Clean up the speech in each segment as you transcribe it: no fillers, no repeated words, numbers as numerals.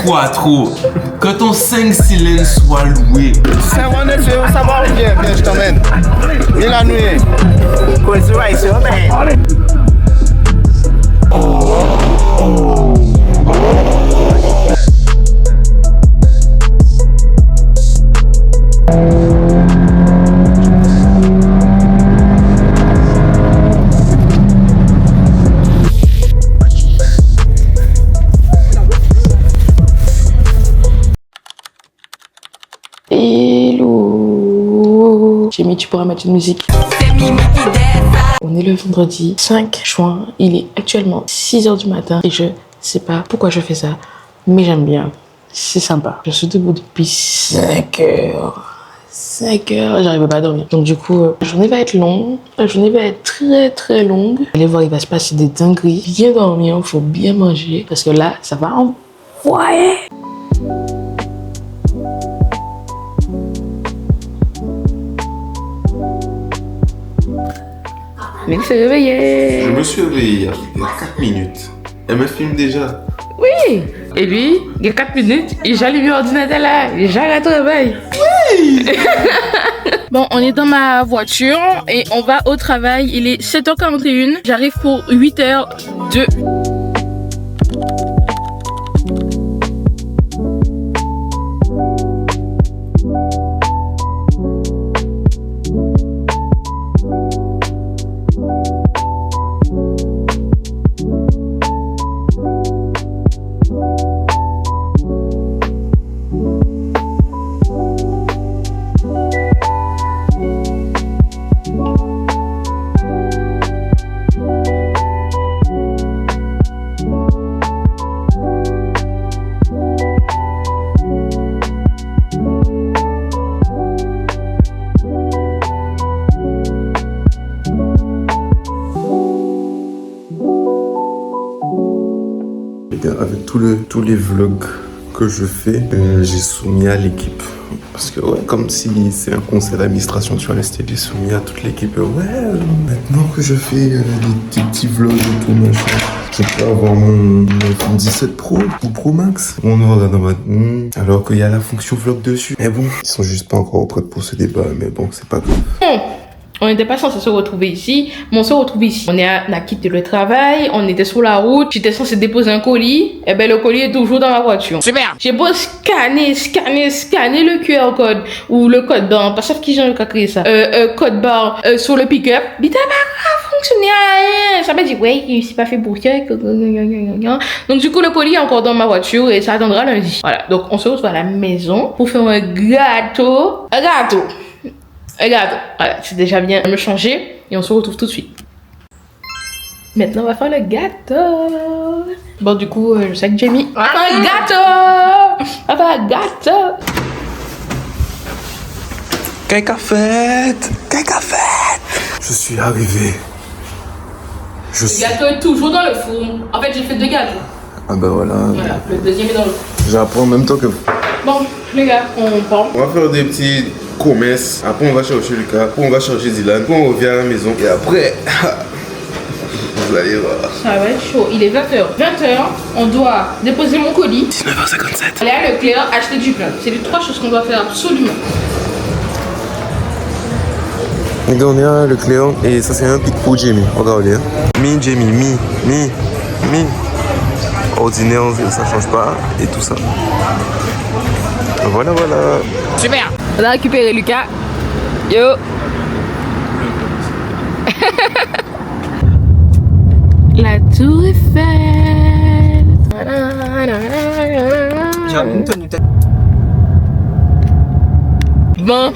Quattro. Que ton 5 cylindres soit loué. C'est mon effet, ça va bien, viens, je t'emmène. Viens la nuit. Hello. Jamie, tu pourras mettre une musique. On est le vendredi 5 juin. Il est actuellement 6h du matin et je sais pas pourquoi je fais ça, mais j'aime bien. C'est sympa. Je suis debout depuis 5 heures. 5 heures, j'arrive pas à dormir. Donc du coup, la journée va être longue. La journée va être très très longue. Allez voir, il va se passer des dingueries. Bien dormir, il faut bien manger. Parce que là, ça va envoyer. Il s'est réveillé. Je me suis réveillé il y a 4 minutes. Elle me filme déjà. Oui. Et lui, il y a 4 minutes, il j'allume l'ordinateur là, j'arrête le réveil. Oui. Bon, on est dans ma voiture et on va au travail. Il est 7h41. J'arrive pour 8h02. Avec tous les vlogs que je fais, j'ai soumis à l'équipe. Parce que ouais, comme si c'est un conseil d'administration, tu vois, rester soumis à toute l'équipe. Maintenant que je fais des petits vlogs et tout, machin, je peux avoir mon iPhone 17 Pro ou Pro Max. On aura dans ma... alors qu'il y a la fonction vlog dessus. Mais bon, ils sont juste pas encore prêts pour ce débat, mais bon, c'est pas grave. On n'était pas censé se retrouver ici, mais on se retrouve ici. On a quitté le travail, on était sur la route, j'étais censé déposer un colis, et ben le colis est toujours dans ma voiture. Super. J'ai beau scanner le QR code, ou le code barre, pas sauf qui j'ai créé ça, code barre sur le pick-up, mais ça va pas fonctionner rien. Ça m'a dit, ouais, c'est pas fait pour ça. Donc du coup, le colis est encore dans ma voiture et ça attendra lundi. Voilà, donc on se retrouve à la maison pour faire un gâteau. Regarde, voilà, c'est déjà bien. Je vais me changer et on se retrouve tout de suite. Maintenant, on va faire le gâteau. Bon, du coup, je sais que Jamie. On va faire un gâteau. On va faire un gâteau. Qu'est-ce qu'a fait? Je suis arrivé. Le gâteau est toujours dans le four. En fait, j'ai fait 2 gâteaux. Ah ben voilà. Voilà, le deuxième est dans le four. J'apprends en même temps que vous. Bon, les gars, on part. On va faire des petits commerces. Après, on va chercher Lucas. Après, on va chercher Dylan. Après, on revient à la maison. Et après, vous allez voir. Ça va être chaud. Il est 20h. 20h, on doit déposer mon colis. 19h57. Aller à Leclerc, acheter du pain. C'est les 3 choses qu'on doit faire absolument. On est à Leclerc et ça c'est un pic pour Jamie. Regardez. Jamie, mi. Ordinaire, ça change pas. Et tout ça. Voilà. Super. On a récupéré Lucas. Yo. La tour Eiffel. Bon,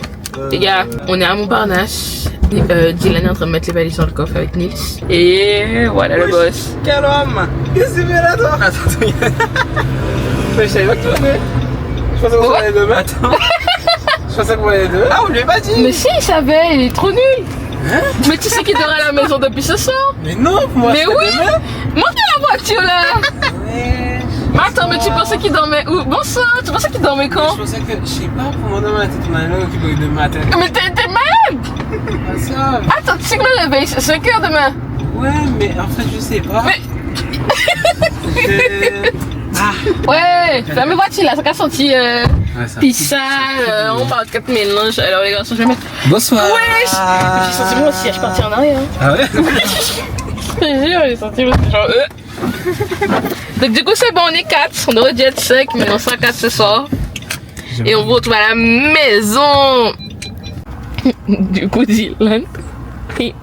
les gars, on est à Montparnasse. Dylan est en train de mettre les valises dans le coffre avec Nils. Et voilà le boss. Quel homme! Qu'est-ce que c'est là, toi? Attends, je savais pas que tu venais. Je pensais qu'on allait demain. Attends. Je pensais qu'on allait demain. Ah, on lui a pas dit! Mais si, il savait, il est trop nul! Hein? Mais tu sais qu'il dort à la maison depuis ce soir? Mais non, pour moi, mais oui! demain. Monte dans la voiture là! Ouais. Mais attends, mais tu pensais qu'il dormait où? Bonsoir, tu pensais qu'il dormait quand? Je pensais que, je sais pas, pour moi, demain, t'es ton ami qui doit de matin. Mais t'es malade! Pas ça. Attends, tu sais que le réveil, c'est 5 heures demain? Ouais, mais en fait, je sais pas. Mais. Ouais, la même voiture là, ça a senti pizza, on parle de 4 mélanges. Alors les garçons, je vais mettre. Bonsoir. Ouais, j'ai senti moi aussi, je suis partie en arrière. Ah ouais? J'ai senti moi aussi, genre Donc du coup c'est bon, on est 4, on aurait dû être 5, mais on sera 4 ce soir. Et on vous retrouve à la maison. Du coup Dylan, si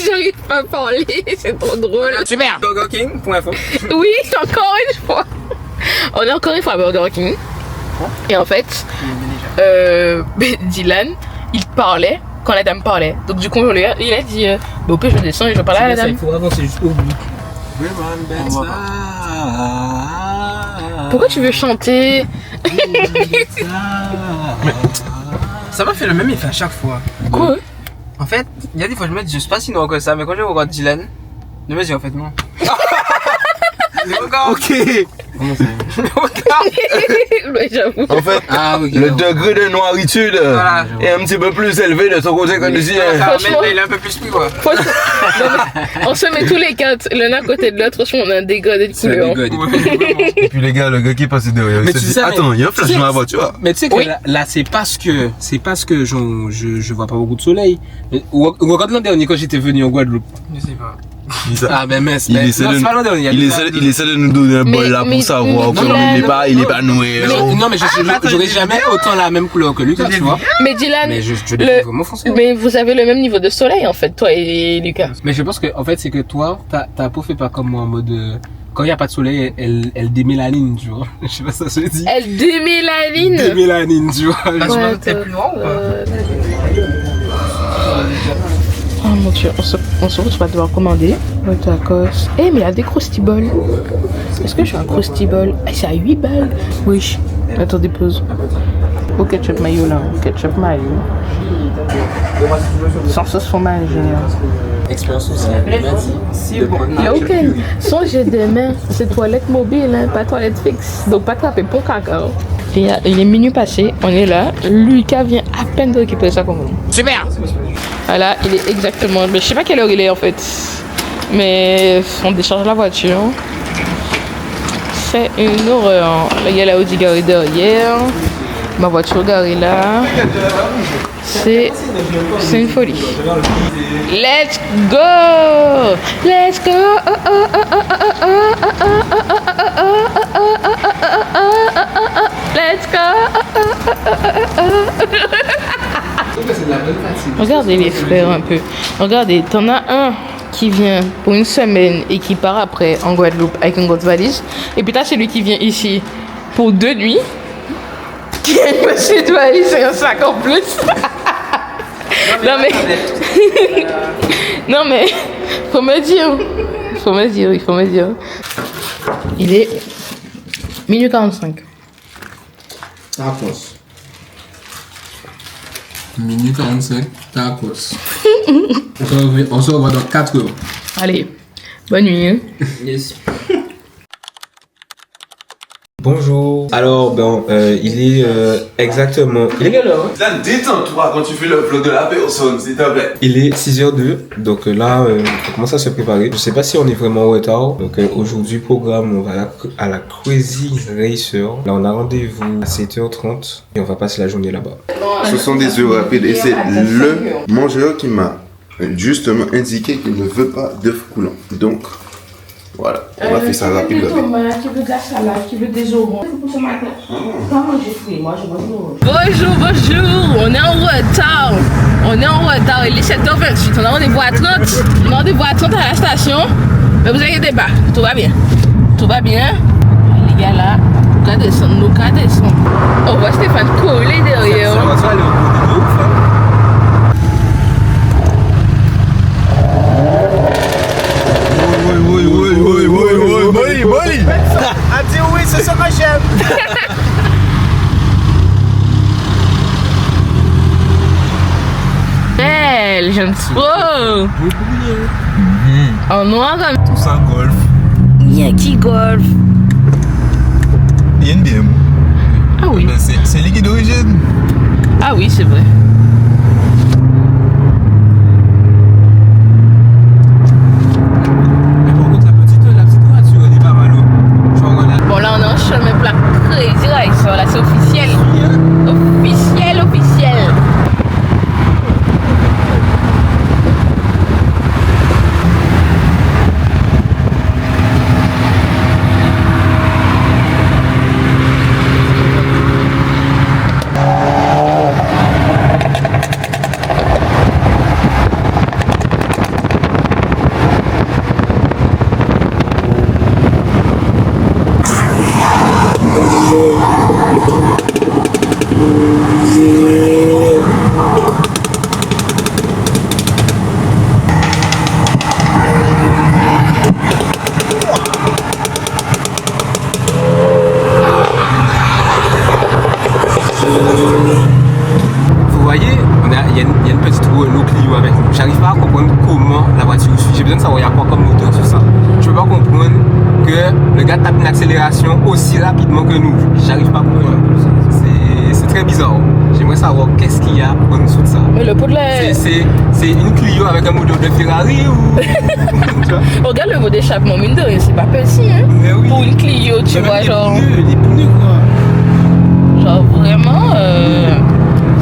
j'arrive pas à parler, c'est trop drôle. Super. BurgerKing.info. Oui, encore une fois. On est encore une fois à Burger King. Et en fait, Dylan, il parlait quand la dame parlait. Donc du coup, il a dit, bah, au pire, je descends et je parle à la dame. Il faut avancer jusqu'au bout. Pourquoi tu veux chanter? Ça m'a fait le même effet à chaque fois. Quoi? En fait, il y a des fois je me dis je sais pas si non que ça, mais quand je regarde Dylan, je me dis en fait non. Ok. Comment ça? Ouais, j'avoue. En fait, le degré de noiritude est un petit peu plus élevé de son côté que le sien. Il est un peu plus plus quoi. On se met tous les quatre l'un à côté de l'autre, franchement on a un dégradé de couleur. Et puis les gars, le gars qui est passé derrière, il se dit attends, il y a un flash dans la voiture. Mais tu sais que là c'est parce que je vois pas beaucoup de soleil. Regarde l'an dernier quand j'étais venu en Guadeloupe. Je sais pas. Ah ben mais il essaie de nous donner un bol là pour savoir qu'il est pas noué. Non mais j'aurais jamais autant la même couleur que Lucas, tu vois. Mais Dylan, mais vous avez le même niveau de soleil en fait, toi et Lucas. Mais je pense que en fait c'est que toi, ta peau fait pas comme moi en mode quand il y a pas de soleil, elle démélanine, tu vois. Je sais pas ça se dit. Elle démélanine. Démélanine, tu vois. Ouais, t'es plus noir ou oh mon dieu, on se retrouve à devoir commander le tacos. Eh mais il y a des Krusty Balls. Est-ce que je fais un Krusty Ball? Ah, c'est à 8 balles. Oui. Attendez, pause. Au ketchup mayo là. Ketchup mayo. Sans sauce fromage. Expérience aussi. Il n'y a aucune. Songez demain, c'est toilette mobile, hein, pas toilette fixe. Donc pas taper pour caca. Il est minuit passé, on est là. Lucas vient à peine de récupérer sa commande. Super! Voilà, il est exactement. Mais je sais pas quelle heure il est en fait. Mais on décharge la voiture. C'est une horreur. Là, il y a la Audi garée derrière. Ma voiture garée là. C'est une folie. Let's go! Let's go! Let's go! Regardez les frères un peu. Regardez, t'en as un qui vient pour une semaine et qui part après en Guadeloupe avec une grosse valise. Et puis t'as celui qui vient ici pour 2 nuits. Qui a une petite valise et un sac en plus. Non mais... non mais... Faut me dire. Il est minuit 45. Tacos. Minuit 45, tacos. On se revoit dans 4 heures. Allez, bonne nuit. Hein. Yes. Bonjour. Alors, il est exactement... Il est quelle heure? Là, détends-toi quand tu fais le vlog de la personne, s'il te plaît. Il est 6h02, donc là, on commence à se préparer. Je sais pas si on est vraiment en retard. Donc aujourd'hui, programme, on va à la Crazy Racer. Là, on a rendez-vous à 7h30 et on va passer la journée là-bas. Ce sont des œufs rapides et c'est le mangeur qui m'a justement indiqué qu'il ne veut pas d'œufs coulants. Donc, voilà, on va faire ça rapide. Qui veut de la salade, qui veut des oranges. Bonjour, on est en retard. Il est 7h28, on a rendez-vous à 30. On a rendez-vous à 30 à la station. Mais vous inquiétez pas, tout va bien. Les gars là, nous descendre. On voit Stéphane coller derrière. Ça va aller au bout de ouf, hein. Oui. Ah, dis oui, c'est ça que j'aime. Belle, j'aime trop. En noir comme Tout ça golf. il y a qui golf. Il y a une BM. Ah oui. Ben, c'est liquide d'origine. Ah oui, c'est vrai. il y a une petite Renault Clio avec nous. J'arrive pas à comprendre comment la voiture suit. J'ai besoin de savoir il y a quoi comme moteur sur ça. Je peux pas comprendre que le gars tape une accélération aussi rapidement que nous. J'arrive pas à comprendre. C'est très bizarre. J'aimerais savoir qu'est-ce qu'il y a en dessous de ça. Mais le pot de la... C'est une Clio avec un moteur de Ferrari ou... Regarde le mot d'échappement, mine de rien, c'est pas petit, hein. Mais oui. Pour une Clio, tu Mais vois, même genre... Les pneus quoi. Genre vraiment,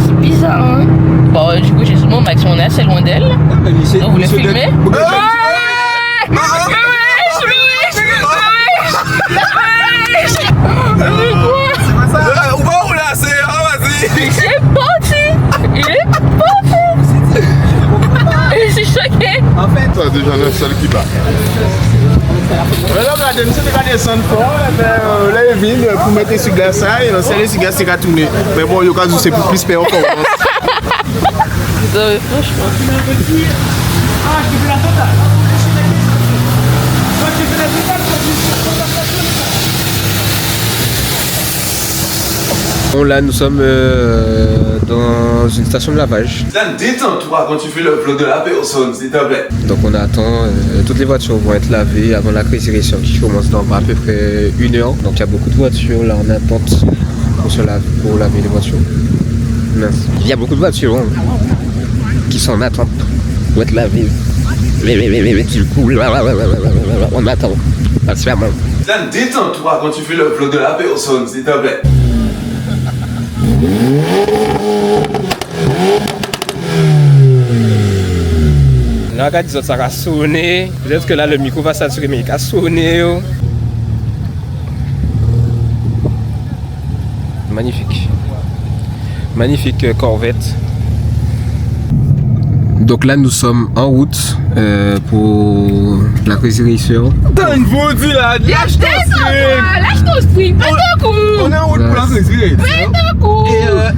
c'est bizarre, hein. Bon, du coup, j'ai souvent Max, on est assez loin d'elle. Donc, vous voulez filmer? On va où là? C'est... Ah, vas-y! Il est parti! Il est parti! Je suis choquée! En fait, C'est déjà le seul qui bat. Là, regardez, nous sommes descendre fort, là, il vient pour mettre sur glace, et là, c'est les cigares qui sont tournés. Mais bon, il y a cas où c'est pour plus payant encore. Franchement. bon là nous sommes dans une station de lavage. Dan, détends-toi quand tu fais le vlog de la personne, s'il te plaît. Donc on attend, toutes les voitures vont être lavées avant la Crazy Racer qui commence dans à peu près 1 heure. Donc il y a beaucoup de voitures là en attente pour laver les voitures. Mince. Il y a beaucoup de voitures qui sont en attente pour être lavées. Mais du coup, on attend. Absolument. Dan, détends-toi quand tu fais le vlog de la personne, s'il te plaît. Là, quand ça va sonner, peut-être que là le micro va saturer, mais il va sonner. Magnifique. Magnifique Corvette. Donc là nous sommes en route pour la Crazy Racer. T'as une vaudie là, lâche Lâche ton spring, pas d'un coup! On est en route pour la Crazy Racer.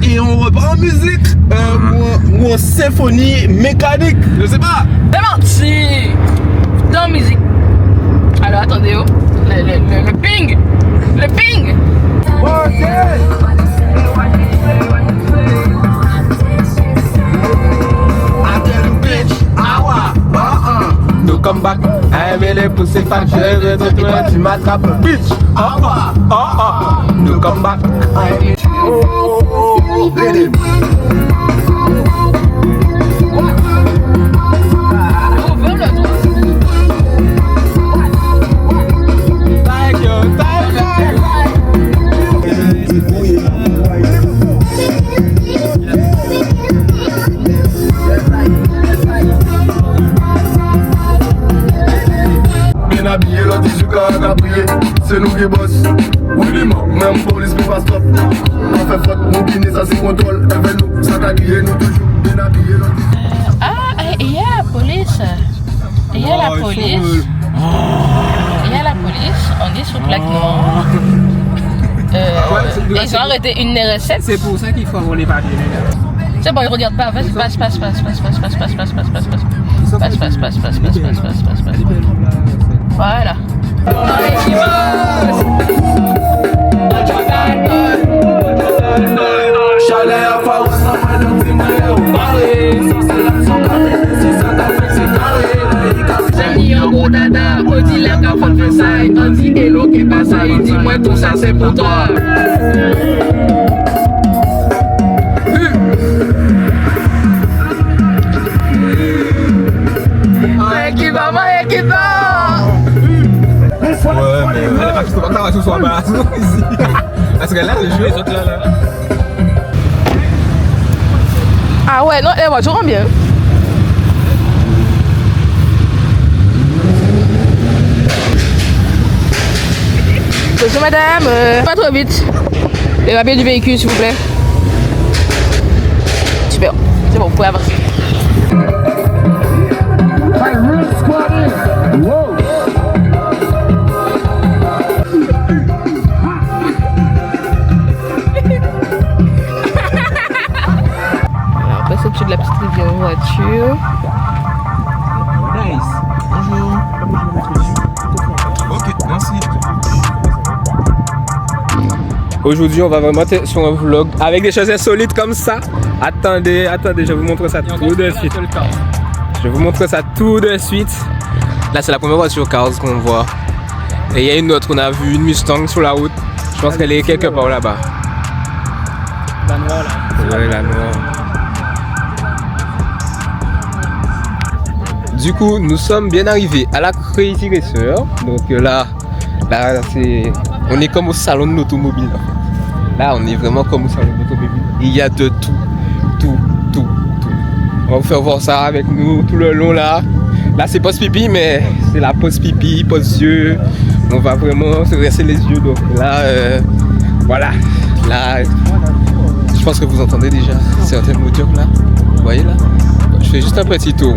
Et on repart en musique, ou en symphonie mécanique, je sais pas. C'est parti! Dans musique. Alors attendez, oh. Le ping! Le ping! No come back, I les pousser fat, je vais te toi, tu m'attrapes, bitch. No come back, habillé, l'autre dit qu'on a prié, c'est nous qui boss. Oui, même police qui passe top. On fait faute, mon kiné, ça c'est contrôle. Avec nous, ça t'a guillé, nous toujours bien habillé, l'autre dit. Ah, il y a la police. Il y a la police. Il y a la police, on est sous plaque noire. Ils ont arrêté une recette. C'est pour ça qu'il faut avoir les papiers. C'est bon, ils regardent pas. Vas-y, passe. Voilà. On dit la cafone fait ça, on dit hello qui passe ça, il dit moi tout ça c'est pour toi. Ouais, mais elle est partie sur la voiture soit bas ici. Parce que là, le jeu, les autres là. Ah ouais, non, les voitures vont bien. Bonjour madame, pas trop vite. Les papiers du véhicule s'il vous plaît. Super, c'est bon, vous pouvez avancer. Alors, on passe au-dessus de la petite rivière en voiture. Nice. Ok, merci. Aujourd'hui, on va vraiment être sur un vlog avec des choses insolites comme ça. Attendez, je vous montre ça tout de suite. Je vous montre ça tout de suite. Là, c'est la première voiture Cars qu'on voit. Et il y a une autre qu'on a vue, une Mustang sur la route. Je pense qu'elle est quelque part là-bas. La noire là. Ouais, la noire. Du coup, nous sommes bien arrivés à la Crazy Racer. Donc là c'est... On est comme au salon de l'automobile. Là, on est vraiment comme au salon de l'automobile. Il y a de tout. On va vous faire voir ça avec nous tout le long là. Là, c'est pause pipi, mais c'est la pause pipi, pause yeux. On va vraiment se rincer les yeux. Donc là, voilà. Là, je pense que vous entendez déjà certaines moteurs là. Vous voyez là? Je fais juste un petit tour.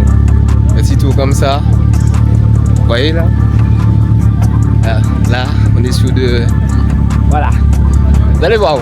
Petit tour comme ça. Vous voyez là? Là, on est sur de... Voilà. Vous allez voir.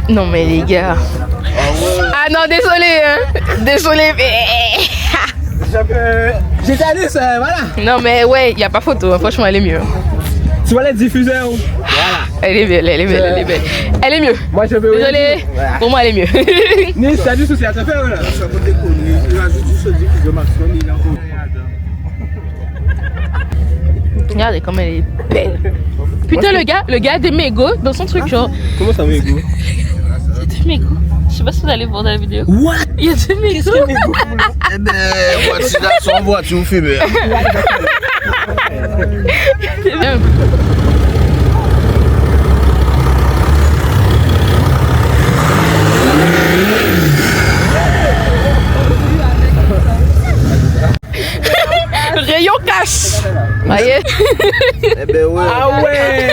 Non mais les gars. Ah non, désolé hein. Désolé mais... J'étais allé ça, voilà. Non mais ouais, y a pas photo, hein. Franchement elle est mieux. Tu vois les diffuseurs? Voilà. Elle est belle. Elle est mieux. Moi je veux... Désolé, voilà. pour moi elle est mieux. Mais ça a du souci à te faire là. Regardez comme elle est belle. Putain le gars a des mégots dans son truc genre. Comment ça mégot? Il y a des mégots. Je sais pas si vous allez voir dans la vidéo. What? Il y a des mégots. Eh ben, voiture là, son voiture fumée. C'est bien. Rayon cash. Voyez. Eh ben ouais. Ah ouais.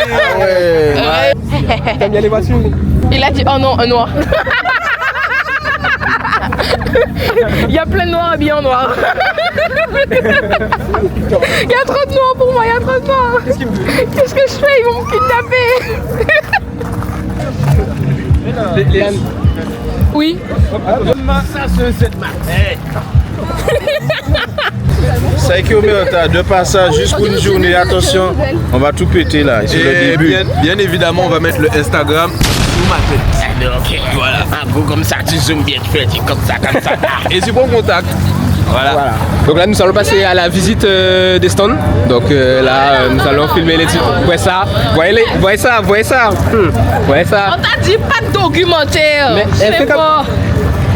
T'aimes bien les voitures? Il a dit oh non, un noir. Il y a plein de noirs habillés en noir. Il y a trop de noirs pour moi, il y a trop de noirs. Qu'est-ce que je fais? Ils vont me kidnapper. Oui. Ça km, deux passages juste pour une journée. Attention, on va tout péter là. C'est le début. Bien évidemment, on va mettre le Instagram sous ma tête. Ok, voilà. Un coup comme ça, tu zoomes bien, tu fais comme ça. Et tu prends contact. Voilà. Donc là nous allons passer à la visite des stands. Donc là nous allons filmer les titres. Voyez ça. Voyez ça. Voyez ça. On t'a dit pas de documentaire. Mais je sais pas.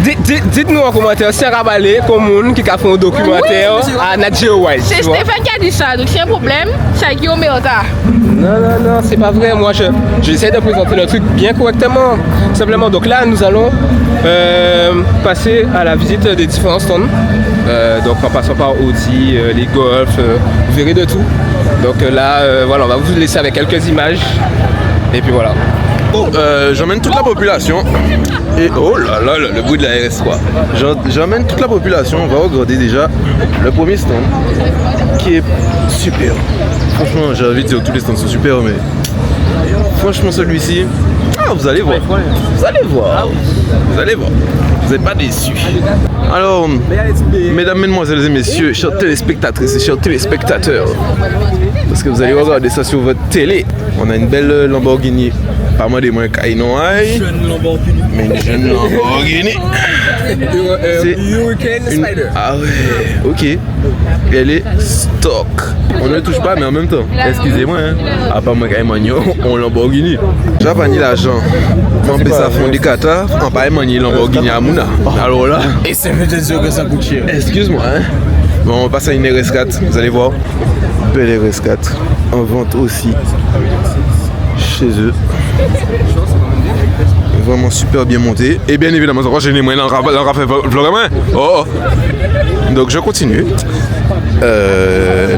Dites-nous en commentaire si Rabalé comme qui a fait un documentaire à Nadja White. C'est Stéphane qui a dit ça, donc c'est un problème, c'est Guillaume Méota. Non, c'est pas vrai. Moi, j'essaie de présenter le truc bien correctement. Simplement, donc là, nous allons passer à la visite des différents stands. Donc en passant par Audi, les Golf, vous verrez de tout. Donc là, voilà, on va vous laisser avec quelques images. Et puis voilà. J'emmène toute la population. Et oh là là, le bruit de la RS3. J'emmène toute la population. On va regarder déjà le premier stand qui est super. Franchement, j'ai envie de dire que tous les stands sont super, mais franchement, celui-ci, vous allez voir. Vous allez voir. Vous n'êtes pas déçus. Alors, mesdames, mesdemoiselles et messieurs, chers téléspectatrices et chers téléspectateurs, parce que vous allez regarder ça sur votre télé, on a une belle Lamborghini. Pas moi des moins Kainon, mais une jeune Lamborghini. C'est une... Ah ouais, ok. Elle est stock. On ne touche pas, mais en même temps, excusez-moi, hein. À part moi Kainon, on Lamborghini. J'ai pas ni l'argent. On peut ça fond des Qatar, on pas manier Lamborghini à Mouna. Alors là. Et ça veut dire que ça coûte cher. Excuse-moi, hein. Bon, on passe à une RS4, vous allez voir. Belle RS4. En vente aussi. Chez eux. Vraiment super bien monté. Et bien évidemment, j'ai les moyens d'en faire vlog à main. Oh. Donc je continue.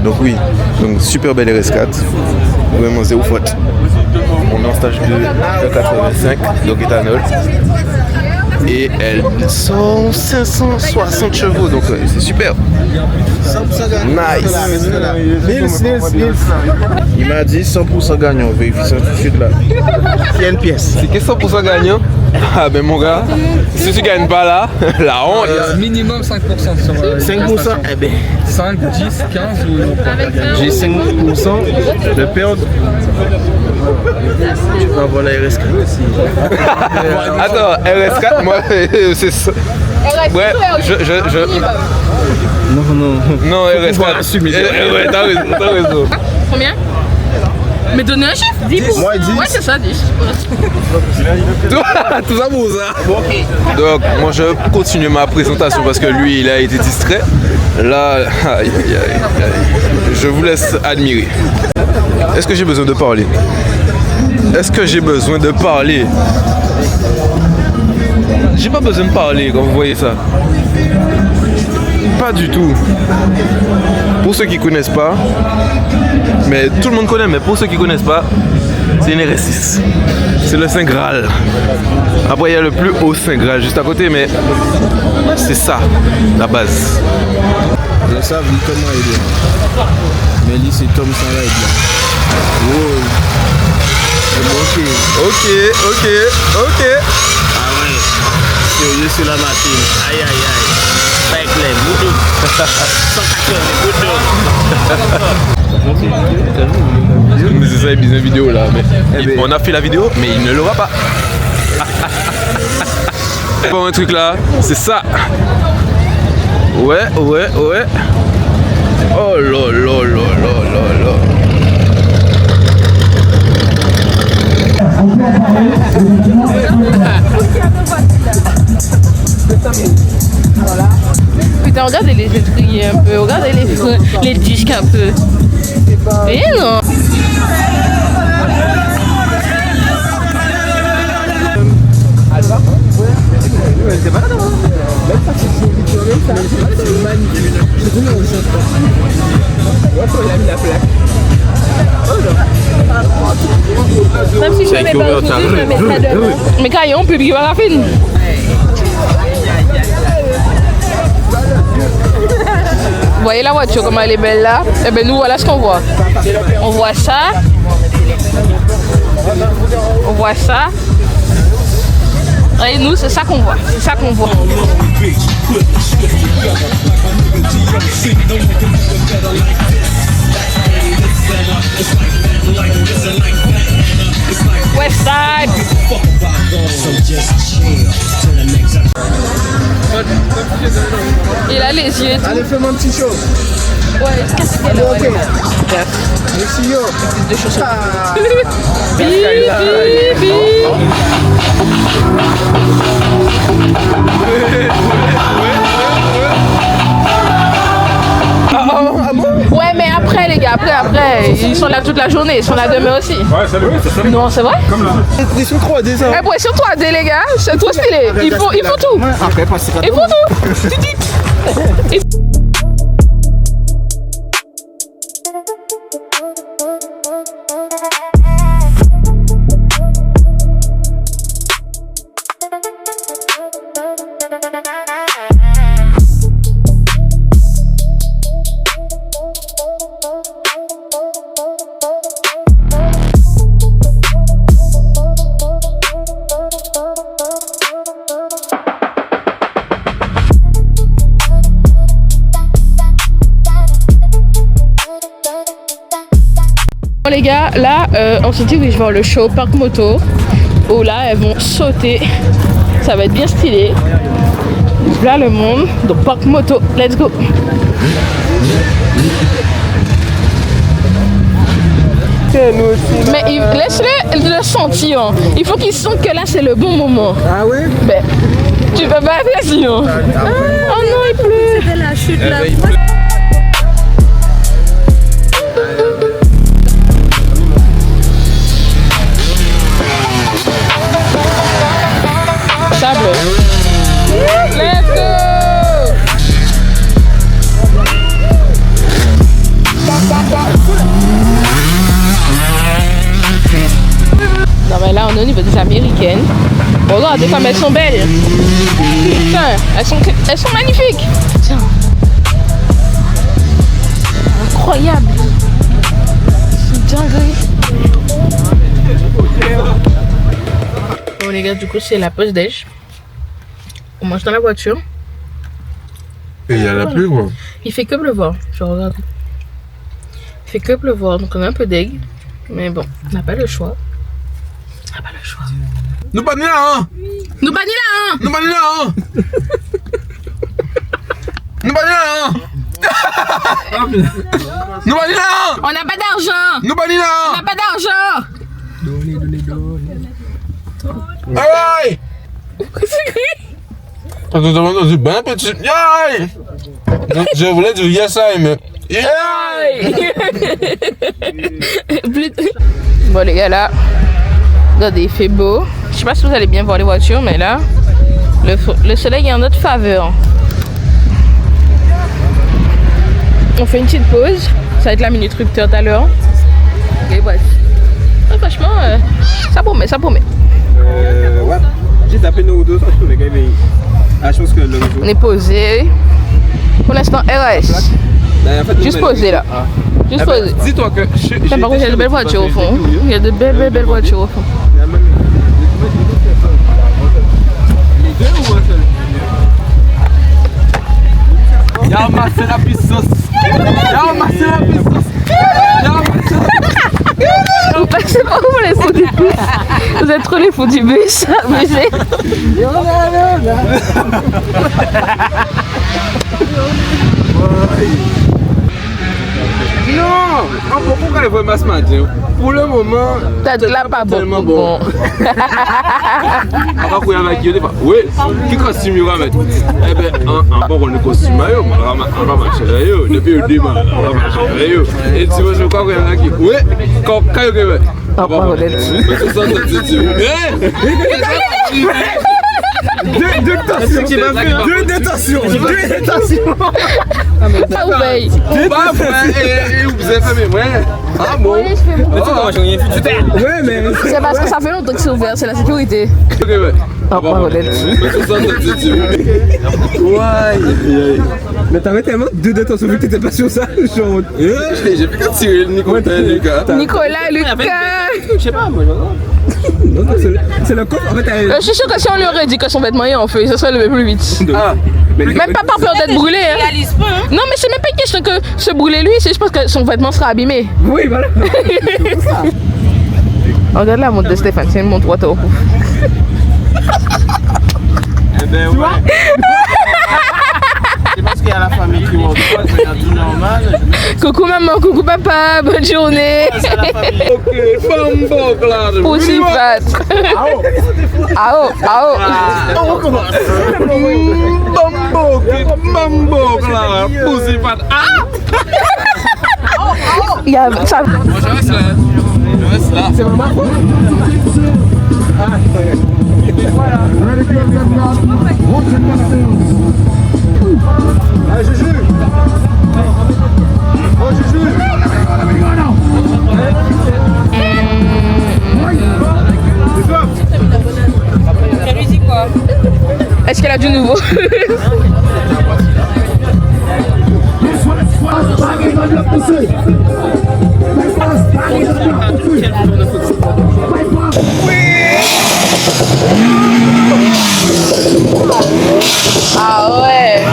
Donc oui, donc super belle RS4, vraiment zéro faute. On est en stage de 85, donc éthanol. Et elles sont 560 chevaux, donc c'est super. Nice. Il m'a dit 100% gagnant, vérifie tout de suite là. Il y a une pièce. C'est que 100% gagnant? Ah ben mon gars, si tu gagnes pas là, la honte. Minimum 5% sur 5%, eh ben. 5, 10, 15 ou... J'ai 5% de perdre. Tu peux avoir la RS4 aussi. Attends, RS4, moi, c'est ça. Ouais, Non, RS4. Ouais, t'as raison. Combien? Mais donnez un chiffre. 10 pour moi. 10. Ouais, c'est ça, 10. Tout ça pour ça. Donc, moi, je continue ma présentation parce que lui, il a été distrait. Là, je vous laisse admirer. Est-ce que j'ai besoin de parler? Est-ce que j'ai besoin de parler? J'ai pas besoin de parler quand vous voyez ça. Pas du tout. Pour ceux qui connaissent pas, mais tout le monde connaît, mais pour ceux qui connaissent pas, c'est une RS6. C'est le Saint Graal. Après il y a le plus haut Saint Graal juste à côté, mais c'est ça, la base. Je sais comment il est. Mais lui c'est Tom Sarah. Oh. Ok. Ah ouais. Sérieux sur la machine. Aïe. Avec les moudous. Mais c'est ça, il mise une vidéo là. Mais on a fait la vidéo, mais il ne l'aura pas. Pas un truc là, c'est ça. Ouais. Oh là. Putain, regardez les étriers un peu, regardez les disques un peu. Mais non. Même si je n'ai pas aujourd'hui, je me mettrai demain. Mais quand il y a un peu, il va la finir. Vous voyez la voiture, comment elle est belle là? Eh bien nous voilà ce qu'on voit. On voit ça. On voit ça. Et nous c'est ça qu'on voit. C'est ça qu'on voit. Westside. Il a les yeux et tout. Allez, fais-moi un petit show. Ouais, qu'est-ce qu'il a? Ok. Merci yo. Deux chaussures. Ouais, mais après les gars, après, ils sont là toute la journée, ils sont là demain aussi. Ouais, salut. Non, c'est vrai? Comme là. Impression 3D ça. Impression 3D les gars, c'est trop stylé. Il faut tout. Après, passer Il faut tout. Bon les gars, là on se dirige vers le show Parc Moto où là elles vont sauter, ça va être bien stylé. Là le monde, donc Parc Moto, let's go. Mais laisse-les le sentir, il faut qu'ils sentent que là c'est le bon moment. Ah ouais? Ben, tu peux pas faire sinon. Oh non il pleut. C'était la chute là. Sable. Let's go! mais là on est au niveau des américaines. Regardez comme elles sont belles. Putain, elles sont magnifiques. Putain. Incroyable. C'est dingue. Bon les gars, du coup c'est la pause déj. On mange dans la voiture. Et il y a la pluie, quoi. Il fait que pleuvoir, je regarde. Il fait que pleuvoir, donc on est un peu deg. Mais bon, on n'a pas le choix. On n'a pas le choix. Nous pas ni là, hein. Nous pas ni là, hein. Nous pas ni là, hein. Nous pas ni là, hein. Nous pas ni là, hein. On n'a pas d'argent. Nous pas ni là, On hein. n'a pas d'argent. Aïe. Quand on demande du bain, petit. Aïe. Je voulais dire yes, I, mais. Bon les gars, là, regardez, il fait beau. Je sais pas si vous allez bien voir les voitures, mais là, le soleil est en notre faveur. On fait une petite pause. Ça va être la minute rupture tout à l'heure. Et voilà. Ah, franchement, ça promet, ça promet. Ouais, j'ai tapé nos deux, je trouvais qu'il y avait. Ah, je pense que le réseau. On est posé. Pour l'instant, RS. Juste posé là. Juste posé. Dis-toi que. Par contre, il y a de belles voitures au fond. Il y a de belles voitures au fond. Les deux ou un seul? Y'a amassé la puissance. Y'a amassé la puissance. C'est pas vous les fous du bus. Vous êtes trop les fous du bus. Abusé. Non! Pourquoi les voix masse matin? Pour le moment, t'as de la pas tellement bon. Après, il y a un qui dit, oui, qui costume il va mettre? Eh bien, en bas, on est costume, on va marcher là, depuis le début, on va marcher là. Et tu vois, je crois qu'il y a un qui, oui, quand il y a un Ah, pas honnête. mais c'est ça, Deux détentions. Ah, vous veille. Et vous avez fait, mais ouais. Ah bon? Ouais, mais. C'est parce que ça fait longtemps que c'est ouvert, c'est la sécurité. Ok, ouais. Ah, pas honnête. Mais c'est ça, ouais. Mais t'avais tellement deux détentions vu que t'étais pas sur ça. Genre. J'ai fait qu'à tirer le Nicolas. Nicolas, Lucas. Je sais pas, moi, c'est le coffre, en fait. Je suis sûr que si on lui aurait dit que son vêtement est en feu, ça serait levé plus vite. Ah. Même pas par peur d'être brûlé. Hein. Non, mais c'est même pas une question que se brûler lui, c'est juste parce que son vêtement sera abîmé. Oui, voilà. Regarde la montre de Stéphane, c'est une montre waterproof. Eh ben ouais. C'est parce qu'il y a la famille qui monte pas, c'est tout normal. Coucou maman, coucou papa, bonne journée. C'est la famille. Ok, bambok là. Aussi fat. Ao. On recommence. Bambok là. Pussy fat. Ah! Il y a ça. Moi je reste là. Je reste là. C'est maman. Ah, Juju! Oh, Juju! Elle lui dit quoi? Est-ce qu'elle a du nouveau? Ah ouais.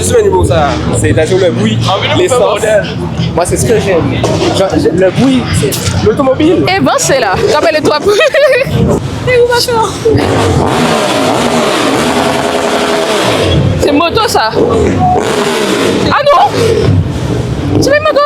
suis venu pour ça. C'est-à-dire le bruit, l'essence. Moi, c'est ce que j'aime. Le bruit, c'est l'automobile. Eh ben, c'est là. Rappelle-toi. Et où va-t-on? C'est moto, ça. Ah non! C'est pas une moto.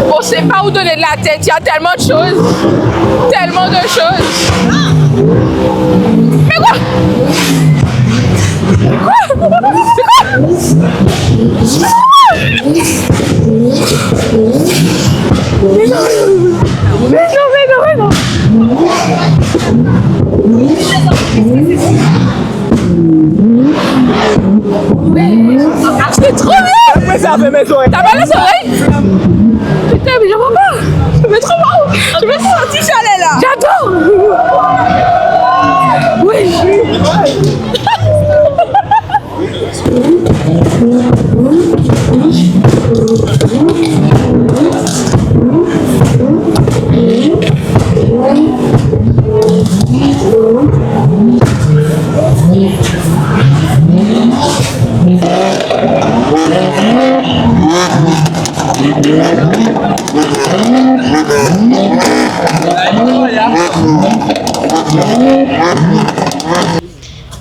On sait pas où donner de la tête, il y a tellement de choses. Tellement de choses. Mais quoi? Mais non. C'est trop bien! Mais ça fait mes oreilles. T'as mal aux oreilles? Putain, mais j'en vois pas! Ça fait trop mal! Je me sens un petit chalet là! J'adore! Oui!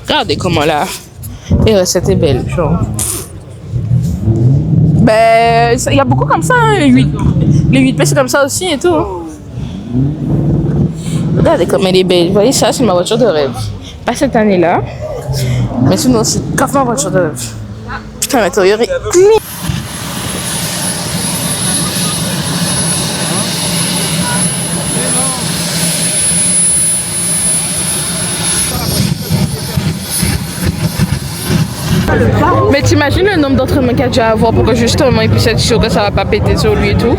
Regardez comment là, les recettes est belle, genre. Ben, il y a beaucoup comme ça, hein, les 8 c'est comme ça aussi et tout. Hein. Regardez comme elle est belle. Vous voyez, ça, c'est ma voiture de rêve. Pas cette année-là, mais sinon, c'est grave ma voiture de rêve. Putain, l'intérieur est clean. Mais t'imagines le nombre d'entraînements qu'il a dû avoir pour que justement il puisse être sûr que ça va pas péter sur lui et tout?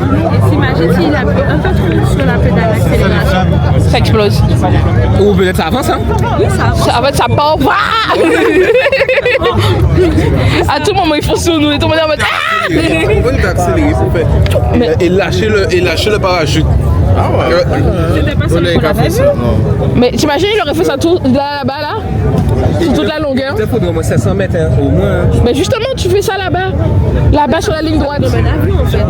T'imagines s'il a un peu trop sur la pédale d'accélération. Ça explose. Ou peut-être ça avance, hein? Oui, ça avance. En fait, ça part. À tout moment, il faut sur nous et tout le monde est en mode. Pourquoi il t'a accéléré pour faire et lâcher le parachute? Ah ouais. C'était pas ça qu'on avait vu. Mais t'imagines, il aurait fait ça tout là-bas, là? Sur toute la longueur. Il faudrait au moins 500 mètres, hein, au moins. Hein. Mais justement, tu fais ça là-bas. Là-bas sur la ligne droite.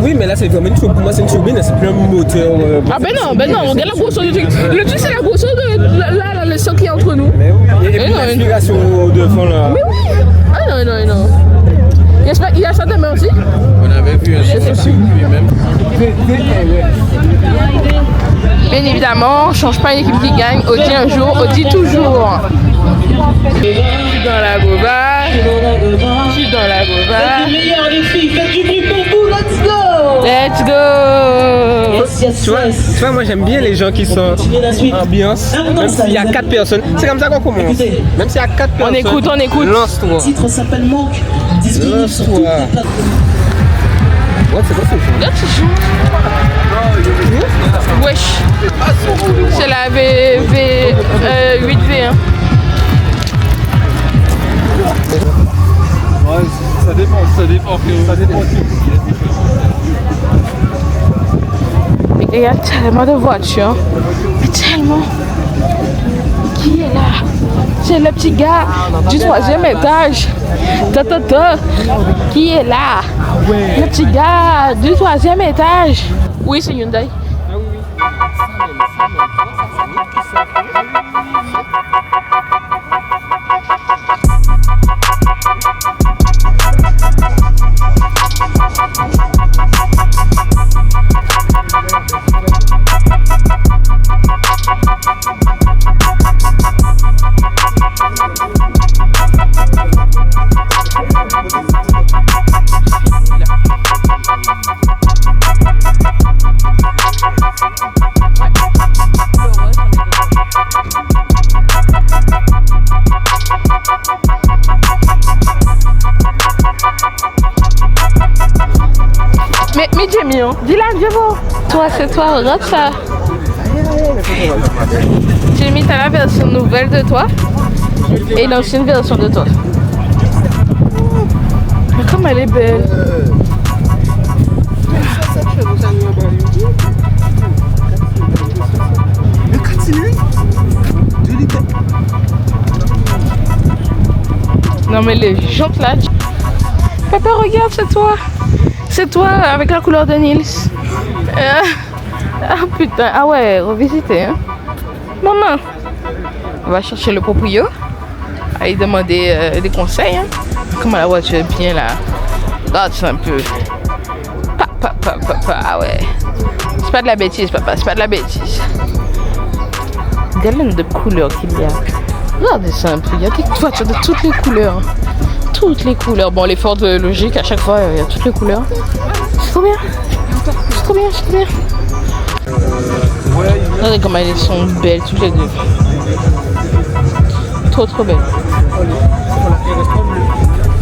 Oui, mais là, c'est vraiment une turbine. Pour moi, c'est une turbine, c'est plus un moteur. Ah ben non, regarde la grosseur du truc. Le truc, c'est la grosseur de là, le sol qui est entre nous. Mais oui, il y a Mais une non, aspiration au devant, là. Mais oui. Ah non. J'espère qu'il y a ça demain aussi. On avait vu un truc aussi lui-même. Bien évidemment, on ne change pas une équipe qui gagne. On dit un jour, on dit toujours. Je suis dans la goba. Le meilleur des filles, faites du bruit pour vous, let's go! Let's go! Yes, Tu vois, moi j'aime bien les gens qui sont ambiance, même s'il y a 4 personnes. C'est comme ça qu'on commence. Écoutez. Même s'il y a 4 personnes. On écoute. Lance-toi. Le titre s'appelle Manque, disponible sur toutes les plateformes. Ouais, c'est quoi ce jeu? Là, tu joues. Wesh. C'est la 8V1. Ouais, ça dépend. Mais il y a tellement de voitures. Mais tellement. Qui est là? C'est le petit gars du 3e étage. Qui est là? Le petit gars du 3e étage. Oui, c'est Hyundai. Mais Jamie, dis-la, viens voir. Toi, c'est toi, regarde ça. J'ai mis la version nouvelle de toi et l'ancienne version de toi. Mais comme elle est belle. Non mais les jantes là. Papa regarde, c'est toi. C'est toi avec la couleur de Nils. Ah putain, ah ouais, revisiter hein. Maman. On va chercher le proprio. À lui demander des conseils hein. Comment la voiture est bien là. Regarde ça un peu. Ah ouais. C'est pas de la bêtise papa, c'est pas de la bêtise. Regarde le nombre de couleurs qu'il y a. Regardez ça un peu, il y a des voitures de toutes les couleurs. Toutes les couleurs. Bon, les Ford logiques, à chaque fois, il y a toutes les couleurs. C'est trop bien. C'est trop bien, c'est trop bien. Regardez comment elles sont belles, toutes les deux. Trop belle.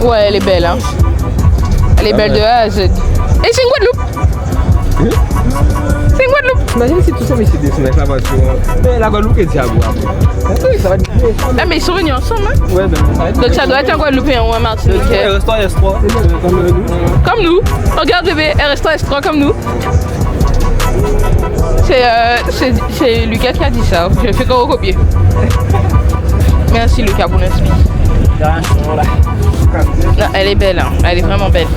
Ouais, elle est belle, hein. Elle est belle de A à Z. Et c'est une Guadeloupe. C'est une Guadeloupe. Imagine si tout ça, mais c'est des avec la voiture. Mais la Guadeloupe est diable. Ça va être... Ah, mais ils sont venus ensemble, hein. Ouais, ben. Donc ça doit être un Guadeloupéen ou un Martiniquais. RS3, S3. Comme nous. Regarde bébé, RS3, S3 comme nous. C'est Lucas qui a dit ça. Je fais que recopier. Merci Lucas pour l'inspiration. Non, elle est belle, hein. Elle est vraiment belle.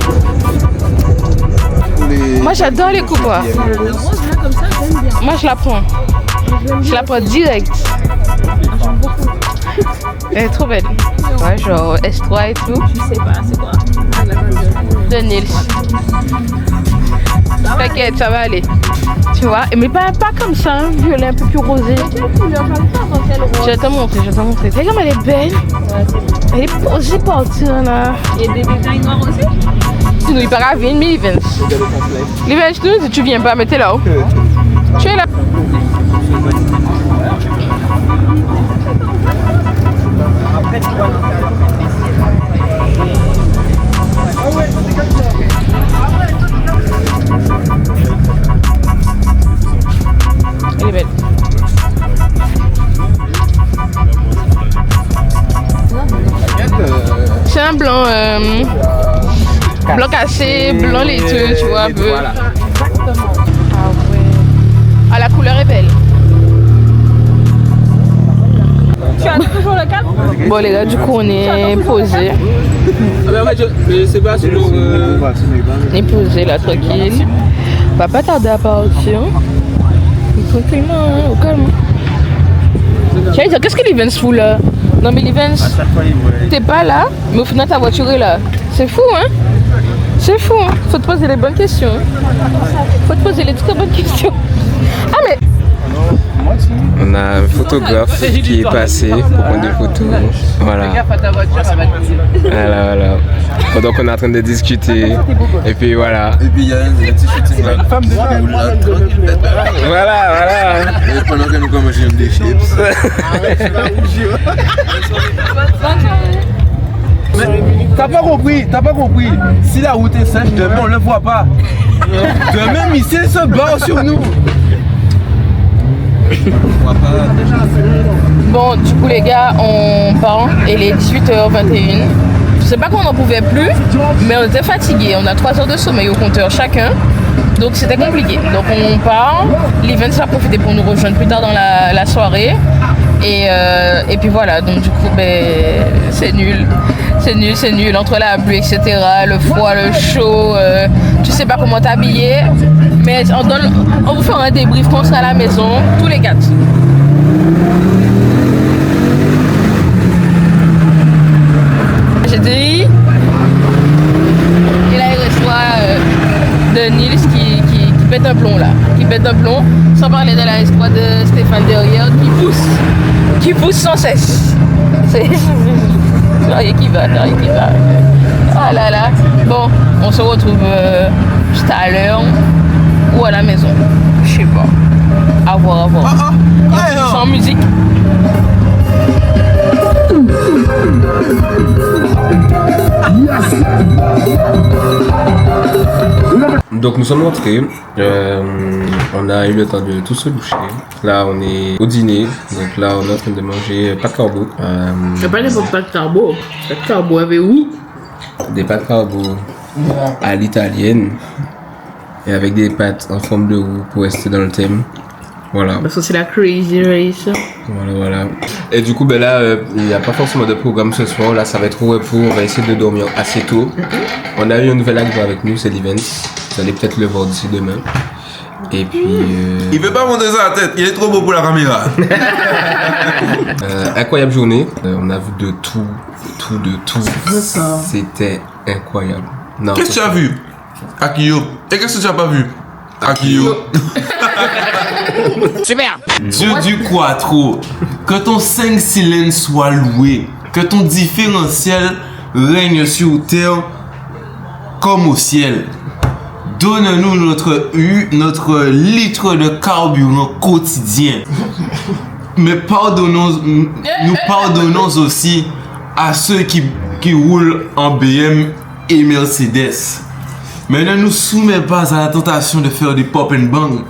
Moi j'adore les coupes. Moi je la prends. Je la prends direct. Elle est trop belle. Ouais, genre S3 et tout. Je sais pas, c'est quoi? De Nils. T'inquiète, ça va aller. Tu vois, mais pas comme ça, hein, violet un peu plus rosé. Je vais te montrer, Tu sais comme elle est belle. Elle est posée partout là. Il y a des détails noirs aussi? Sinon, il part à Vin, mais Livens. Livens, tu viens pas, mais t'es là. Oh. Tu es là. Elle est belle. C'est un blanc, blanc cassé, blanc laiteux, tu vois un peu. Voilà. Ah ouais. Ah, la couleur est belle. Tu as toujours le cadre? Bon les gars, du coup on est posé. Je sais pas si On est posé là, tranquille. On va pas tarder à partir. Tranquillement, hein, au calme. J'allais dire, qu'est-ce que l'Evans fout là? Non mais l'Evans, t'es pas là, mais au final ta voiture est là. C'est fou hein? C'est fou hein? Faut te poser les bonnes questions. Faut te poser les très bonnes questions. Ah mais... On a un photographe qui est passé pour prendre des photos. Voilà. Voilà. Donc on est en train de discuter. Et puis voilà. Et puis il y a une petite shooting là. Femme de là, tranquille. Voilà. Et pendant que nous commençons des chips. T'as pas compris. Si la route est sèche, demain on le voit pas. Demain, missile se barre sur nous. Bon, du coup les gars, on part. Il est 18h21. Je sais pas qu'on n'en pouvait plus, mais on était fatigués. On a 3 heures de sommeil au compteur chacun. Donc c'était compliqué. Donc on part. L'event va profiter pour nous rejoindre plus tard dans la soirée. Et puis voilà, donc du coup c'est nul. C'est nul. Entre la pluie, etc., le froid, le chaud, tu sais pas comment t'habiller. Mais on vous fera un débrief quand on sera à la maison, tous les 4. J'ai dit. Et là il reçoit de Nils qui pète un plomb là. Qui pète un plomb. Sans parler de la S3 de Stéphane derrière qui pousse sans cesse. C'est rien qui va. Ah là là. Bon, on se retrouve juste à l'heure ou à la maison. Je sais pas. À voir. Sans musique. Donc nous sommes rentrés, on a eu le temps de tout se doucher. Là on est au dîner, donc là on est en train de manger pâtes carbo. Il n'y a pas des pâtes carbo. Pâtes carbo avec où? Des pâtes carbo à l'italienne et avec des pâtes en forme de roue pour rester dans le thème. Voilà. Parce que c'est la Crazy Race. Voilà. Et du coup, ben là, il n'y a pas forcément de programme ce soir. Là, ça va être au repos. On va essayer de dormir assez tôt. On a eu un nouvel acteur avec nous, c'est l'Events. Vous allez peut-être le voir d'ici demain. Et puis. Il veut pas monter ça à la tête, il est trop beau pour la caméra. Incroyable journée. On a vu de tout. C'était incroyable. Non, Qu'est-ce que tu as vu? Akio. Et qu'est-ce que tu as pas vu? Akio. Super. Dieu du quattro, que ton 5 cylindres soit loué, que ton différentiel règne sur terre comme au ciel. Donne-nous notre litre de carburant quotidien. Mais nous pardonnons aussi à ceux qui roulent en BM et Mercedes. Mais ne nous soumets pas à la tentation de faire des pop and bang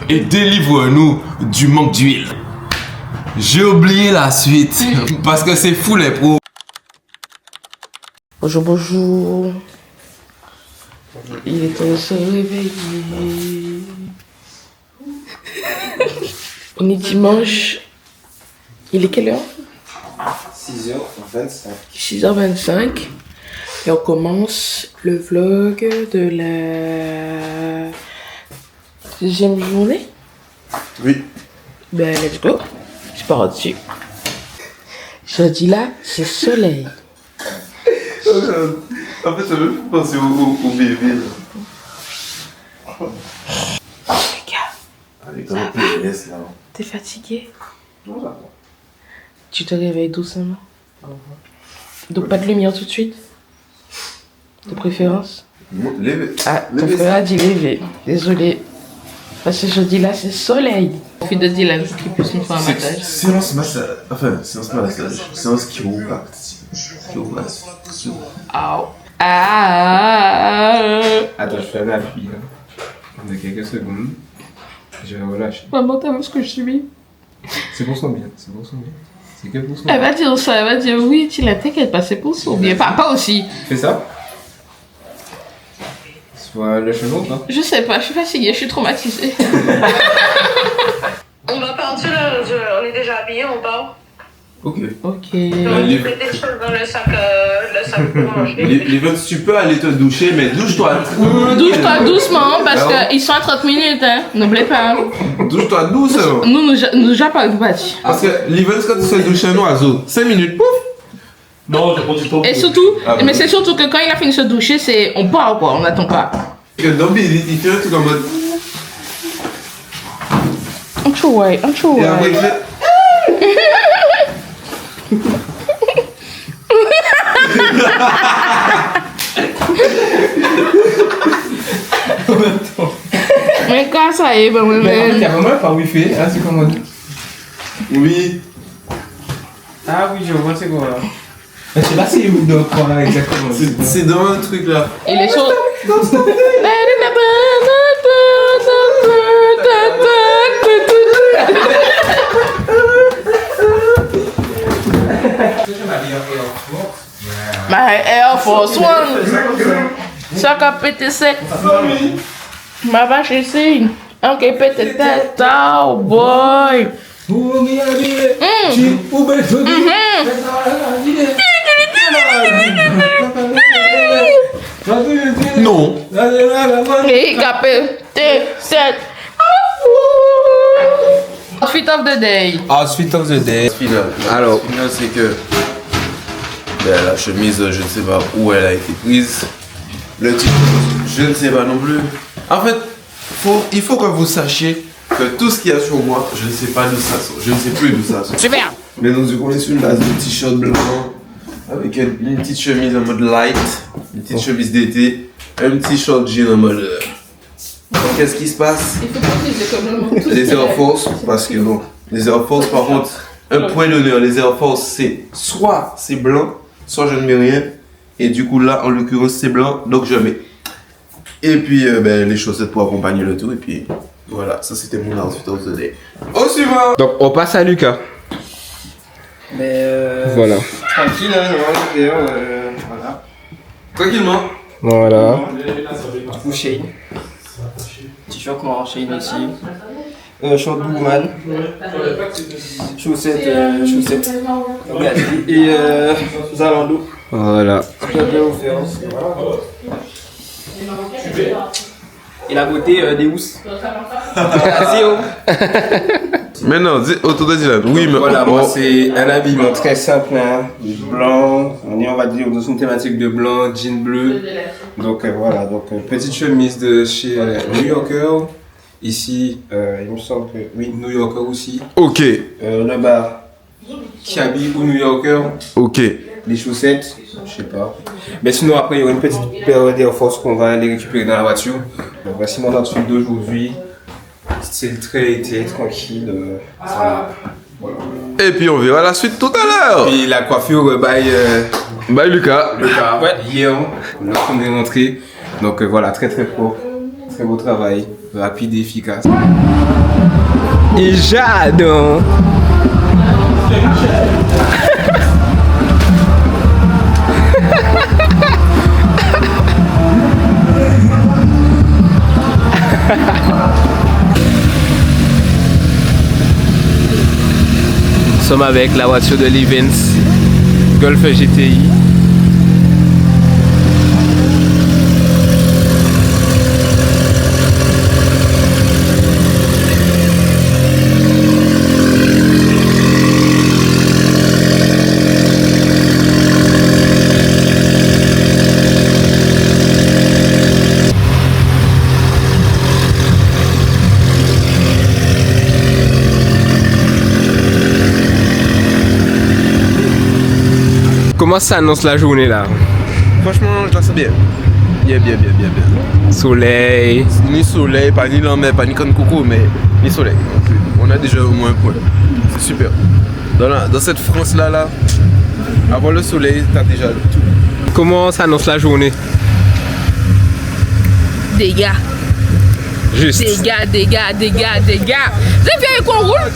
et délivre-nous du manque d'huile. J'ai oublié la suite parce que c'est fou les pros. Bonjour. Il est temps de se réveiller. On est dimanche. Il est quelle heure? 6h25. 6h25. Et on commence le vlog de la deuxième journée. Oui. Ben, let's go. C'est parti. Jeudi là, c'est soleil. En fait, ça me fait penser au bébé là. Les gars, Avec un PLS là. t'es fatigué? Non, ça va. Tu te réveilles doucement. Donc pas de lumière tout de suite? De préférence? Levé. Ah, ton frère a dit lever. Désolé. Parce que jeudi là, c'est soleil. On fait de Dylan qui puisse nous faire un massage. Séance massage. Enfin, séance massage. Séance chiropractique. Aouh. Ah. Attends, je fais un appui là. De quelques secondes. Je vais relâcher. Maman, t'as vu ce que je suis? C'est pour son bien. C'est pour son bien. C'est que pour son Elle bien. va dire ça, elle va dire oui, tu la t'inquiète pas, c'est pour son bien. Papa aussi. Fais ça. Soit le cheveu ou pas? Je sais pas, je suis fatiguée, je suis traumatisée. On va partir là, on est déjà habillés, on part. Ok. Ok. On met des choses dans le sac pour manger. Les tu peux aller te doucher, mais douche-toi. Douche-toi doucement parce qu'ils sont à 30 minutes, hein. N'oublie pas. Douche-toi doucement. Nous déjà pas parti. Parce que l'event, quand tu se douches un oiseau, 5 minutes, pouf. Non, je prends du temps. Et surtout, mais c'est surtout que quand il a fini de se doucher, c'est on part quoi, on n'attend pas. Que Dobby, il fait un truc en mode. Un chouette, un Et après, chouette. il fait. Mais quand ça y est, ben Il y a vraiment pas wifi, hein, c'est comment? Oui. Ah oui, je vois, c'est quoi là. Je sais pas si vous doit quoi exactement. C'est dans un truc là. il est chaud. My Air Force One. Ça qu'a pété sec. Ma vache ici. Ok, pété tête. Oh boy. Non. Et qu'a pété tête. Outfit of the day. Outfit of the day. Alors, c'est que la chemise, je ne sais pas où elle a été prise. Le t-shirt, je ne sais pas non plus. En fait, il faut que vous sachiez que tout ce qu'il y a sur moi, je ne sais pas d'où ça sort. Je ne sais plus d'où ça sort. Super. Mais donc, du coup, on est sur une base de t-shirt blanc avec une petite chemise en mode light, une petite chemise d'été, un petit short jean en mode. Qu'est-ce qui se passe? Il faut préciser comme le Les Air Force, parce que bon, les Air Force, par contre, un point d'honneur, les Air Force, c'est soit c'est blanc, soit je ne mets rien. Et du coup, là, en l'occurrence, c'est blanc, donc je mets. Et puis les chaussettes pour accompagner le tout. Et puis voilà, ça c'était mon outfit of the day. Au suivant. Donc on passe à Lucas. Voilà. Tranquille, hein, voilà. Tranquillement. Voilà. Ou Shane. T-shirt noir, Shane aussi. Short Boogman. Chaussettes. Et Zalando. Voilà. Super bien offert. Et la beauté des housses. Mais non, autour de Dylan. Oui, mais voilà, moi c'est un habillement très simple, hein, blanc. On va dire dans une thématique de blanc, jean bleu. Donc voilà, donc petite chemise de chez New Yorker. Ici, il me semble que oui, New Yorker aussi. Ok. Le bas, Kiabi ou New Yorker. Ok. Les chaussettes, je sais pas. Mais sinon après il y aura une petite paire d'Air Force qu'on va aller récupérer dans la voiture. Donc voici mon outfit d'aujourd'hui. Style très été, tranquille. Voilà. Et puis on verra la suite tout à l'heure. Et la coiffure by Lucas. Ouais, hier, lorsqu'on est rentré. Donc voilà, très très propre. Très beau travail, rapide et efficace. Et j'adore. Nous sommes avec la voiture de Livens Golf GTI. Comment s'annonce la journée là? Franchement, je la sens bien. Bien. Soleil. Ni soleil, pas ni l'en mer, pas ni canne coucou, mais ni soleil. On a déjà au moins un point. C'est super. Dans cette France-là, avant le soleil, t'as déjà tout. Comment s'annonce la journée? Dégâts. Juste. Dégâts. Vous avez vu qu'on roule?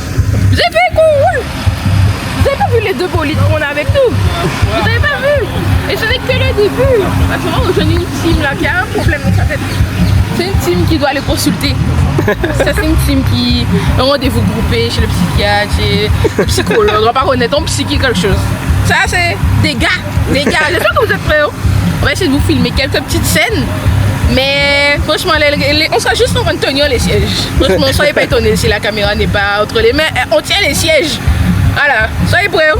Vous avez pas vu les 2 bolides qu'on a avec nous? Vous avez pas vu? Et ce n'est que le début. Parce que moi, je suis une team là qui a un problème dans sa tête. C'est une team qui doit aller consulter. Ça, c'est une team qui a un rendez-vous groupé chez le psychiatre, chez le psychologue. On va pas connaître un psychique quelque chose. Ça, c'est des gars. J'espère que vous êtes prêts. On va essayer de vous filmer quelques petites scènes. Mais franchement, on sera juste en train de tenir les sièges. Franchement, soyez pas étonnés si la caméra n'est pas entre les mains. On tient les sièges. Voilà, soyez prêts.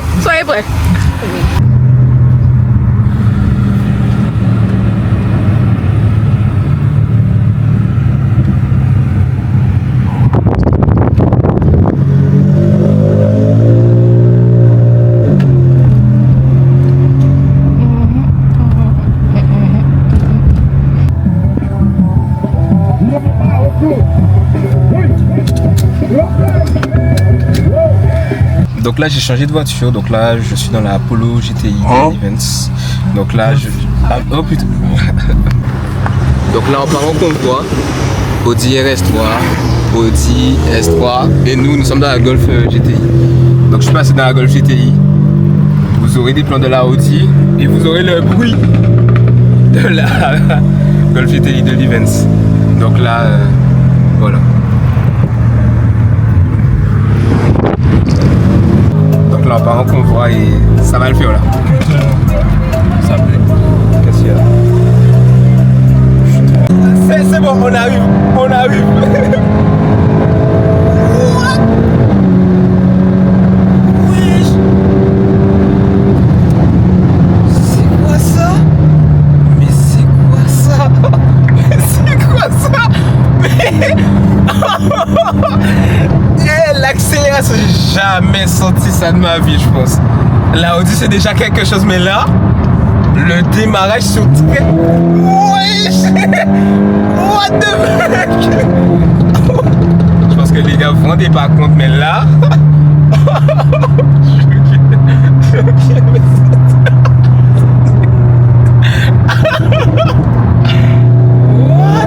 Donc là j'ai changé de voiture, donc là je suis dans la Polo GTI Events. Donc là oh putain. Donc là on part en convoi, Audi RS3, Audi S3 et nous sommes dans la Golf GTI. Donc je suis passé dans la Golf GTI. Vous aurez des plans de la Audi et vous aurez le bruit de la Golf GTI de l'Events. Donc là voilà. Là on part en convoi et ça va le faire là. Ça plaît. Qu'est-ce qu'il y a? C'est bon, on arrive. Wesh. C'est quoi ça? Mais c'est quoi ça? L'accélération, j'ai jamais senti ça de ma vie, je pense. La Audi, c'est déjà quelque chose, mais là, le démarrage sur très... Wesh! What the fuck? Je pense que les gars vous rendez pas compte, mais là... What?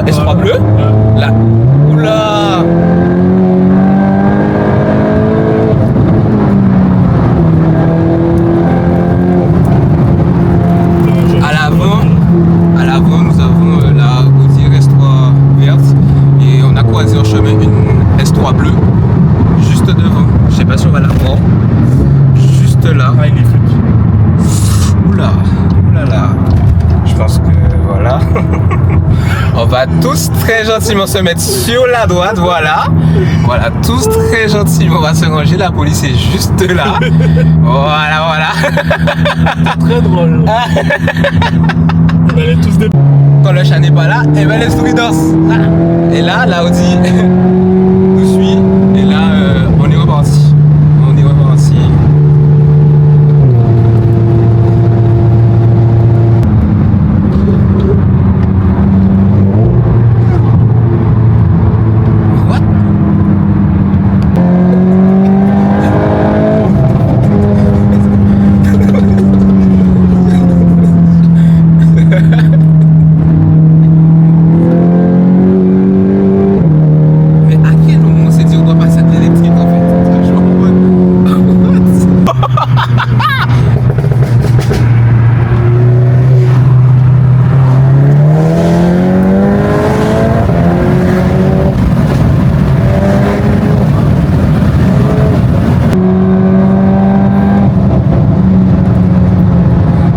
S3 bleu. Là. Oula. À l'avant, nous avons la Audi S3 verte et on a croisé en chemin une S3 bleue juste devant. Je sais pas si on va la voir. Juste là. Ah, il est foutu. Oula, oulala. Je pense que voilà. On va tous très gentiment se mettre sur la droite, voilà. Voilà, tous très gentiment, on va se ranger, la police est juste là. Voilà, voilà. Très drôle. Elle est tous des... Quand le chat n'est pas là, et ben les souris dansent. Et là, l'Audi nous suit, et là, on est reparti. On est reparti.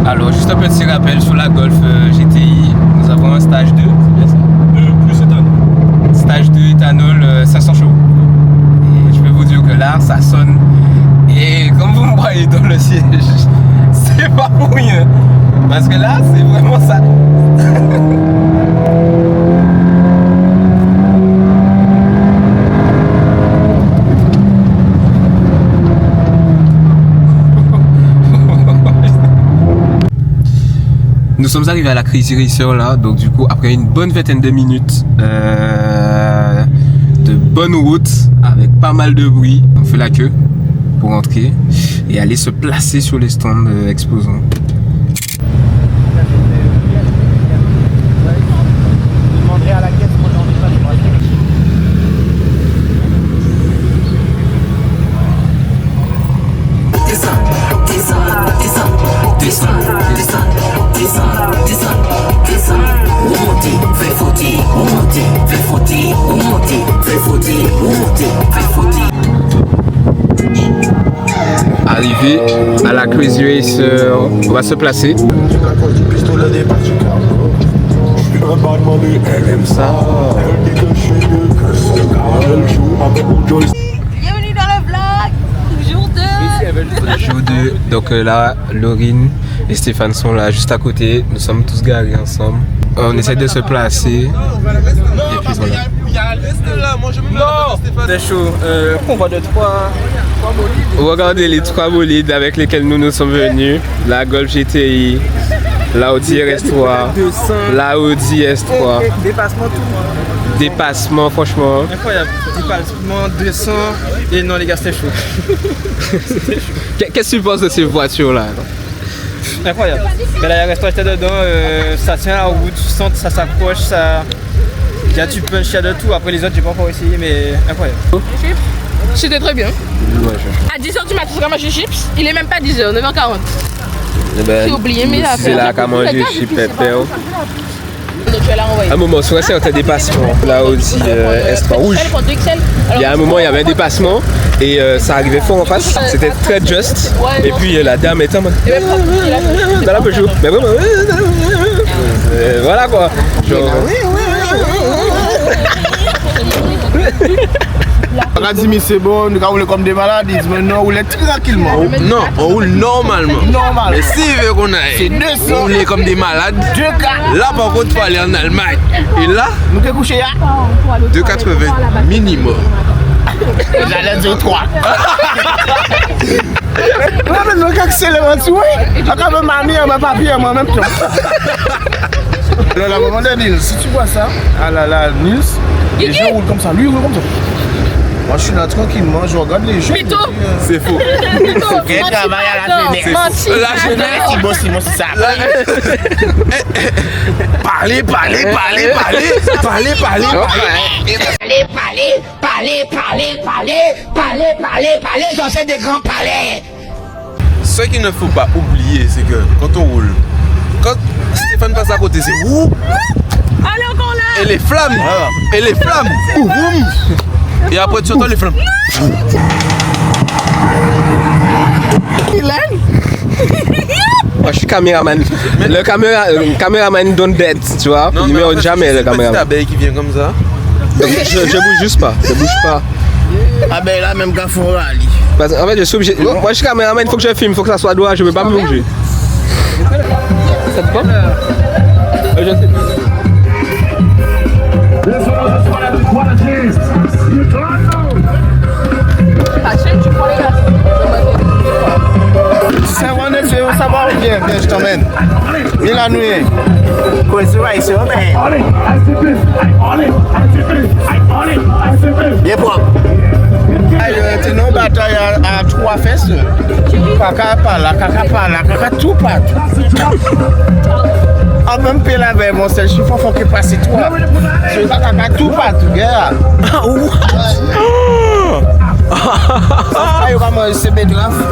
Alors, juste un petit rappel sur la Golf GTI, nous avons un stage 2, c'est bien ça? Plus éthanol. Stage 2 éthanol 500 chevaux. Et je peux vous dire que là, ça sonne. Et comme vous me voyez dans le siège, c'est pas pour rien. Parce que là, c'est vraiment ça. Nous sommes arrivés à la Crazy Racer là, donc du coup après une bonne vingtaine de minutes de bonne route avec pas mal de bruit, on fait la queue pour entrer et aller se placer sur les stands exposants. Arrivé à la Crazy Racer, on va se placer. Bienvenue dans le vlog, jour 2. Jour 2, donc là, Laurine et Stéphane sont là juste à côté. Nous sommes tous garés ensemble. On essaie de se placer. Et puis voilà. Non, c'est chaud. Convoi de 3 bolides. Regardez les 3 bolides avec lesquels nous sommes venus. La Golf GTI, la Audi RS3, la Audi S3. Dépassement tout. Dépassement, franchement. Incroyable. Dépassement 200. Et non les gars, c'était chaud. Qu'est-ce que tu penses de ces voitures-là? Incroyable. Mais la RS3 était dedans, ça tient la route, tu sens que ça s'approche, ça... Il y a du punch, il y a de tout. Après les autres, j'ai pas encore essayé, mais incroyable. C'était très bien. À 10h du matin, c'est quand manger chips. Il est même pas 10h, 9h40. J'ai oublié, mais là, c'est là qu'à manger chips pépère. Donc tu vas la renvoyer. À un moment, sur un certain dépassement, la Audi S3 rouge. Il y a un moment, il y avait un dépassement et ça arrivait fort en face. C'était très just. Et puis la dame était en mode dans la Peugeot. Mais vraiment, voilà quoi. Genre, On a dit mais c'est bon, nous roulons comme des malades, mais non, on roule tranquillement. Non, on roule normalement. Normal. Mais si veut qu'on aille rouler comme des malades, là par contre, il faut aller en Allemagne. Et là, Nous sommes couchés là. 2,80 minimum. J'allais dire 3. On a besoin d'accélérer, tu vois. On a même mamie, ma papier en même temps. La maman de Nils, si tu vois ça, ah là là, Nils, les gens roulent comme ça, lui il roule comme ça. Moi, je suis là tranquillement, je regarde les gens. Mytho. C'est faux. Quel travail à la jeunesse. Menti. La jeunesse, Simon, c'est ça. Parlez. Dans des grands palais. Ce qu'il ne faut pas oublier, c'est que quand on roule, quand Stéphane passe à côté, c'est ouh. Allez, encore là. Et les flammes. Ouh, boum. Et après tu entends les flammes. Moi, je suis caméraman. Le caméraman don't dead, tu vois. Il ne meurt jamais, le caméraman. C'est abeille qui vient comme ça. Donc, je bouge juste pas. Je bouge pas. Ah ben là, même quand faut aller. Parce qu'en fait, je suis obligé. Moi, je suis caméraman, il faut que je filme, il faut que ça soit droit, je ne peux pas me bouger. Ça te prend? Ça va bien, je t'emmène. Viens la nuit. Quoi, c'est vrai, c'est vrai. Bien propre. Tu nous bataille à 3 fesses. Caca tout pas. En même peu la veille, mon seul chiffon, faut qu'il passe toi. Je vais caca tout pas, tout gars. Ah, il va manger ses bédraves.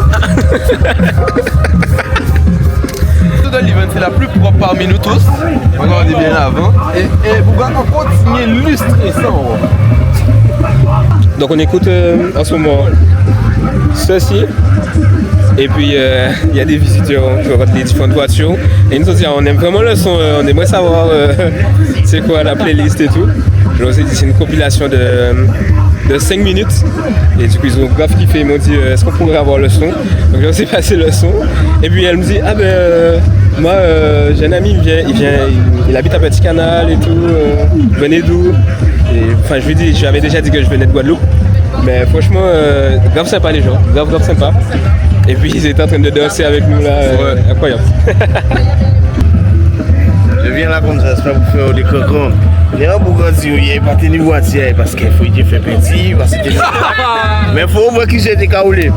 C'est la plus propre parmi nous tous. Regardez bien avant. Et vous allez continuer lustrer ça. Donc on écoute en ce moment ceci. Et puis il y a des visiteurs qui regardent les différentes voitures. Et nous aussi, on aime vraiment le son, on aimerait savoir c'est quoi la playlist et tout. Donc c'est une compilation de 5 minutes. Et du coup ils ont grave kiffé, ils m'ont dit est-ce qu'on pourrait avoir le son. Donc là on s'est passé le son. Et puis elle me dit ah ben moi j'ai un ami, il habite à Petit Canal et tout, venez d'où? Enfin je lui avais déjà dit que je venais de Guadeloupe. Mais franchement grave sympa les gens, grave sympa. Et puis ils étaient en train de danser avec nous là, incroyable. Je viens là comme ça, c'est pas pour faire des cocons. Les gens pour grandir, il n'y a pas de voiture parce qu'il faut faire petit, parce que mais il faut voir qui j'ai été caoulé.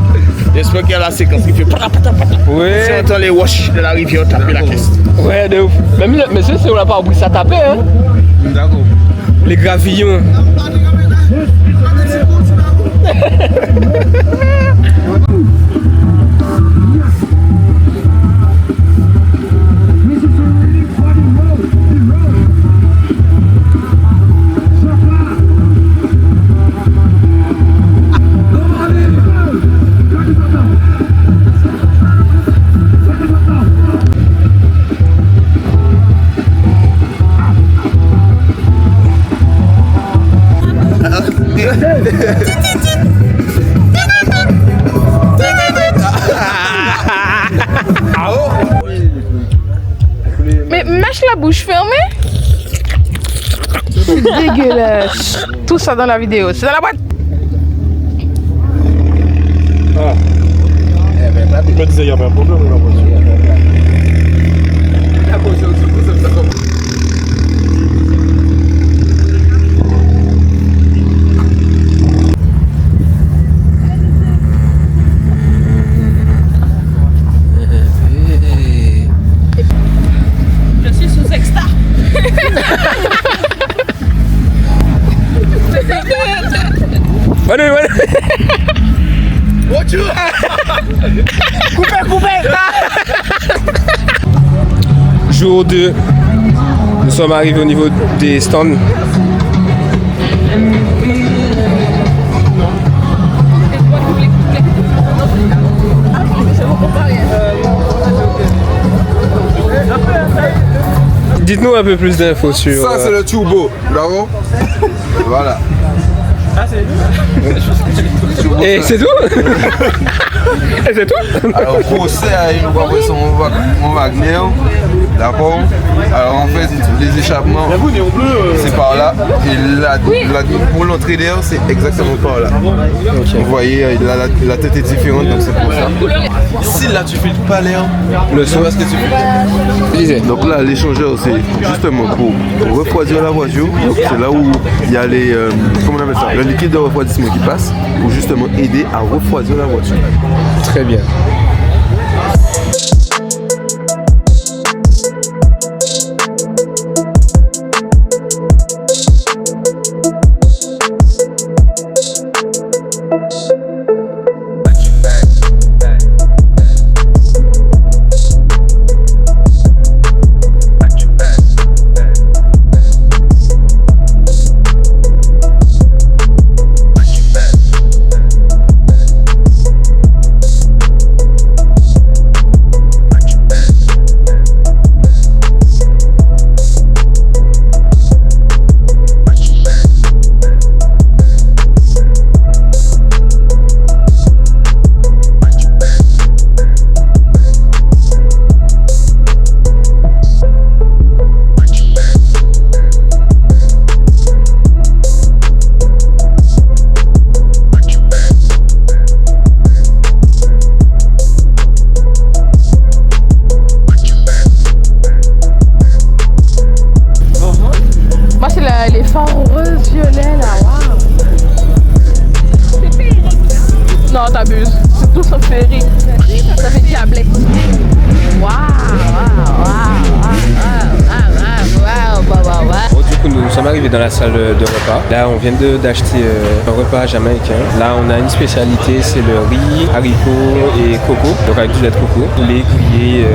J'espère qu'il y a la séquence qui fait patapata. Ouais. Si on entend les wash de la rivière taper la caisse. Ouais, de ouf. Mais c'est on n'a pas oublié ça taper, hein. D'accord. Les gravillons. Mais mâche la bouche fermée. C'est dégueulasse. Tout ça dans la vidéo. C'est dans la boîte. Ah. Je me disais, il y avait un problème dans la voiture. Je suis sous extra. Allez. Voiture. Coupez. Jour 2, nous sommes arrivés au niveau des stands. Dites-nous un peu plus d'infos sur... Ça c'est le turbo, d'accord. Voilà. Et c'est tout. Et c'est tout. Alors procès à une voiture mon Wagner, d'accord. Alors en fait les échappements c'est par là et pour l'entrée d'air c'est exactement par là. Vous voyez la tête est différente donc c'est pour ça. Ici là tu filtres pas l'air. Le son parce que tu filtres. Donc là l'échangeur c'est justement pour refroidir la voiture. Donc c'est là où il y a les comment on appelle ça, le liquide de refroidissement qui passe pour justement aider à refroidir la voiture. Très bien. Dans la salle de repas. Là, on vient d'acheter un repas jamaïcain. Là, on a une spécialité, c'est le riz, haricots et coco. Donc avec du lait de coco, poulet grillé,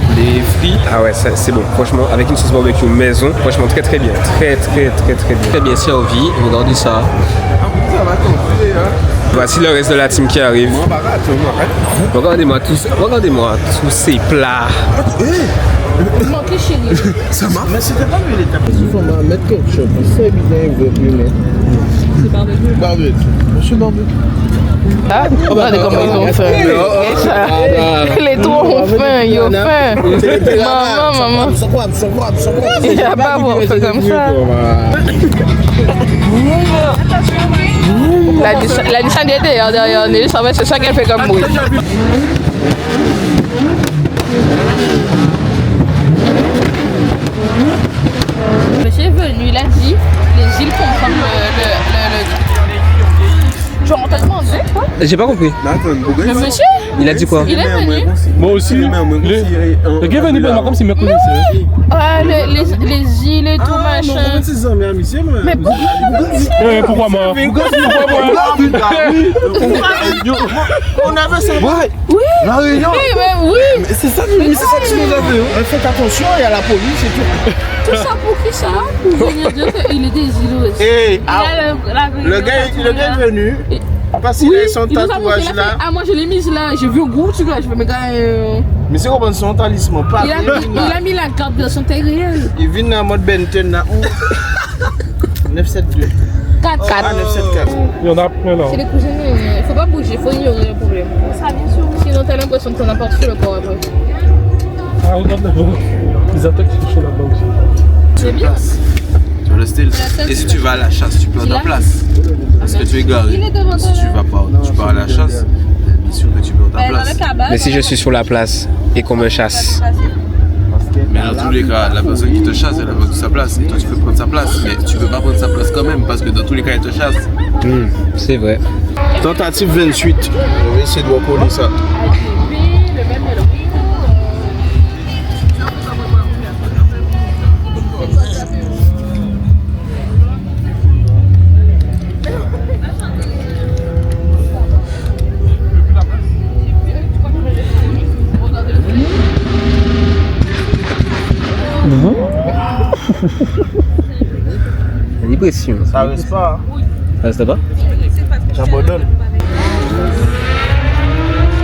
poulet frit. Ah ouais, c'est bon. Franchement, avec une sauce barbecue maison, franchement très très bien. Très bien. Très bien servi. Regardez ça. Voici le reste de la team qui arrive. Regardez-moi tous ces plats. Ça marche. Mais c'était pas lui l'étape. Il faut mettre ketchup. C'est évident, il veut plus mettre. C'est barbecue. Barbecue. Monsieur barbecue. Ah, regardez comment ils ont faim. Les trois ont faim, ils ont faim. Maman. Il n'y a pas pour faire comme ça. La Nissan derrière, c'est ça qu'elle fait comme bruit. Monsieur est venu, il a dit les îles comprennent le... Genre, on t'a demandé quoi? J'ai pas compris. Le monsieur? Il a dit quoi? Il est venu. Moi aussi. Le gars est venu comme s'il me connaissait. Ah, les îles et tout machin. Mais pourquoi moi? On avait ça. Oui. La réunion. Oui. Mais c'est ça que tu nous as fait. Faites attention, il y a la police et tout. Tout ça pour qui ça? Pour venir dire qu'il est des îles aussi. Le gars est venu. Parce qu'il a son tatouage là. Ah, moi je l'ai mis là. J'ai vu un gros truc là. Je fais, mais gars. Mais c'est comment son talisman? Il a mis la carte de son taille réelle. Il vient en mode Benton là. 972. 4. 974. Il y en a plein là. C'est les cousins. Il faut pas bouger, il faut ignorer le problème. Ça bien sûr. Sinon t'as l'impression que t'en apportes sur le corps après. Ah, regarde là-bas. Les attaques sont là-bas aussi. C'est bien. Tu vois le style. Et si tu vas à la chasse, tu perds ta place. Parce que tu es garé. Si tu vas pas, tu pars à la chasse, bien sûr que tu perds ta place. Mais si je suis sur la place et qu'on me chasse? Mais dans tous les cas, la personne qui te chasse, elle a perdu sa place. Et toi, tu peux prendre sa place. Mais tu peux pas prendre sa place quand même. Parce que dans tous les cas, elle te chasse. C'est vrai. Tentative 28. Je vais essayer de recoller ça. La dépression. Ça reste pas. Ça reste pas? J'abandonne.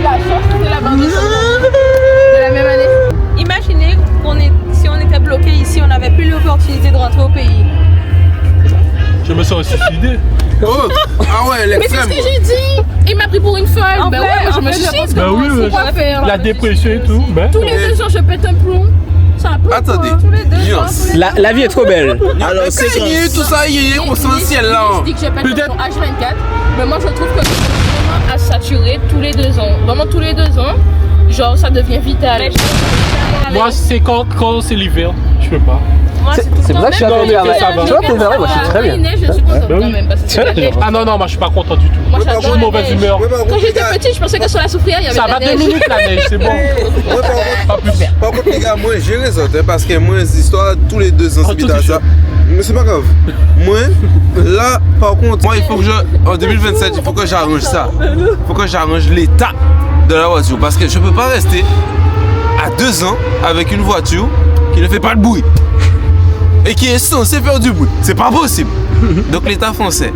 La chance c'était la bande de la même année. Imaginez si on était bloqué ici, on n'avait plus l'opportunité de rentrer au pays. Je me serais suicidé. Oh! Ah ouais, Mais c'est ce que j'ai dit. Il m'a pris pour une folle. En Ben fait, ouais, je me je pense suis Bah oui, quoi faire. la dépression et tout. Mais... Tous les 2 ans, je pète un plomb. Ça peut Attendez. Tous les deux. La vie est trop belle. Alors, c'est tout ça, il est essentiel là. Je dis que j'ai pète un plomb H24. Mais moi, je trouve que c'est vraiment à saturer tous les 2 ans. Vraiment tous les 2 ans. genre ça devient vital. Moi, c'est quand c'est l'hiver, je peux pas. C'est pour ça que je suis avec la ça va. Tu vois, t'es vrai, moi je suis très bien. Il neige, je suis contente quand même parce que c'est la neige. Ah non, moi je suis pas content du tout. Moi j'adore J'ai une mauvaise humeur. Quand j'étais petite, je pensais que sur la soufrière il y avait Ça de la va neige. 2 minutes la neige, c'est bon. Pas plus. Par contre, les gars, moi j'ai raison, hein, parce que moi, ces histoires, tous les 2 ans, c'est vite à ça. Mais c'est pas grave. Moi, là, par contre, moi, il faut que en 2027, il faut que j'arrange ça. Il faut que j'arrange l'état de la voiture. Parce que je peux pas rester à 2 ans avec une voiture qui ne fait pas de bruit. Et qui est censée faire du bruit. C'est pas possible. Donc, l'État français,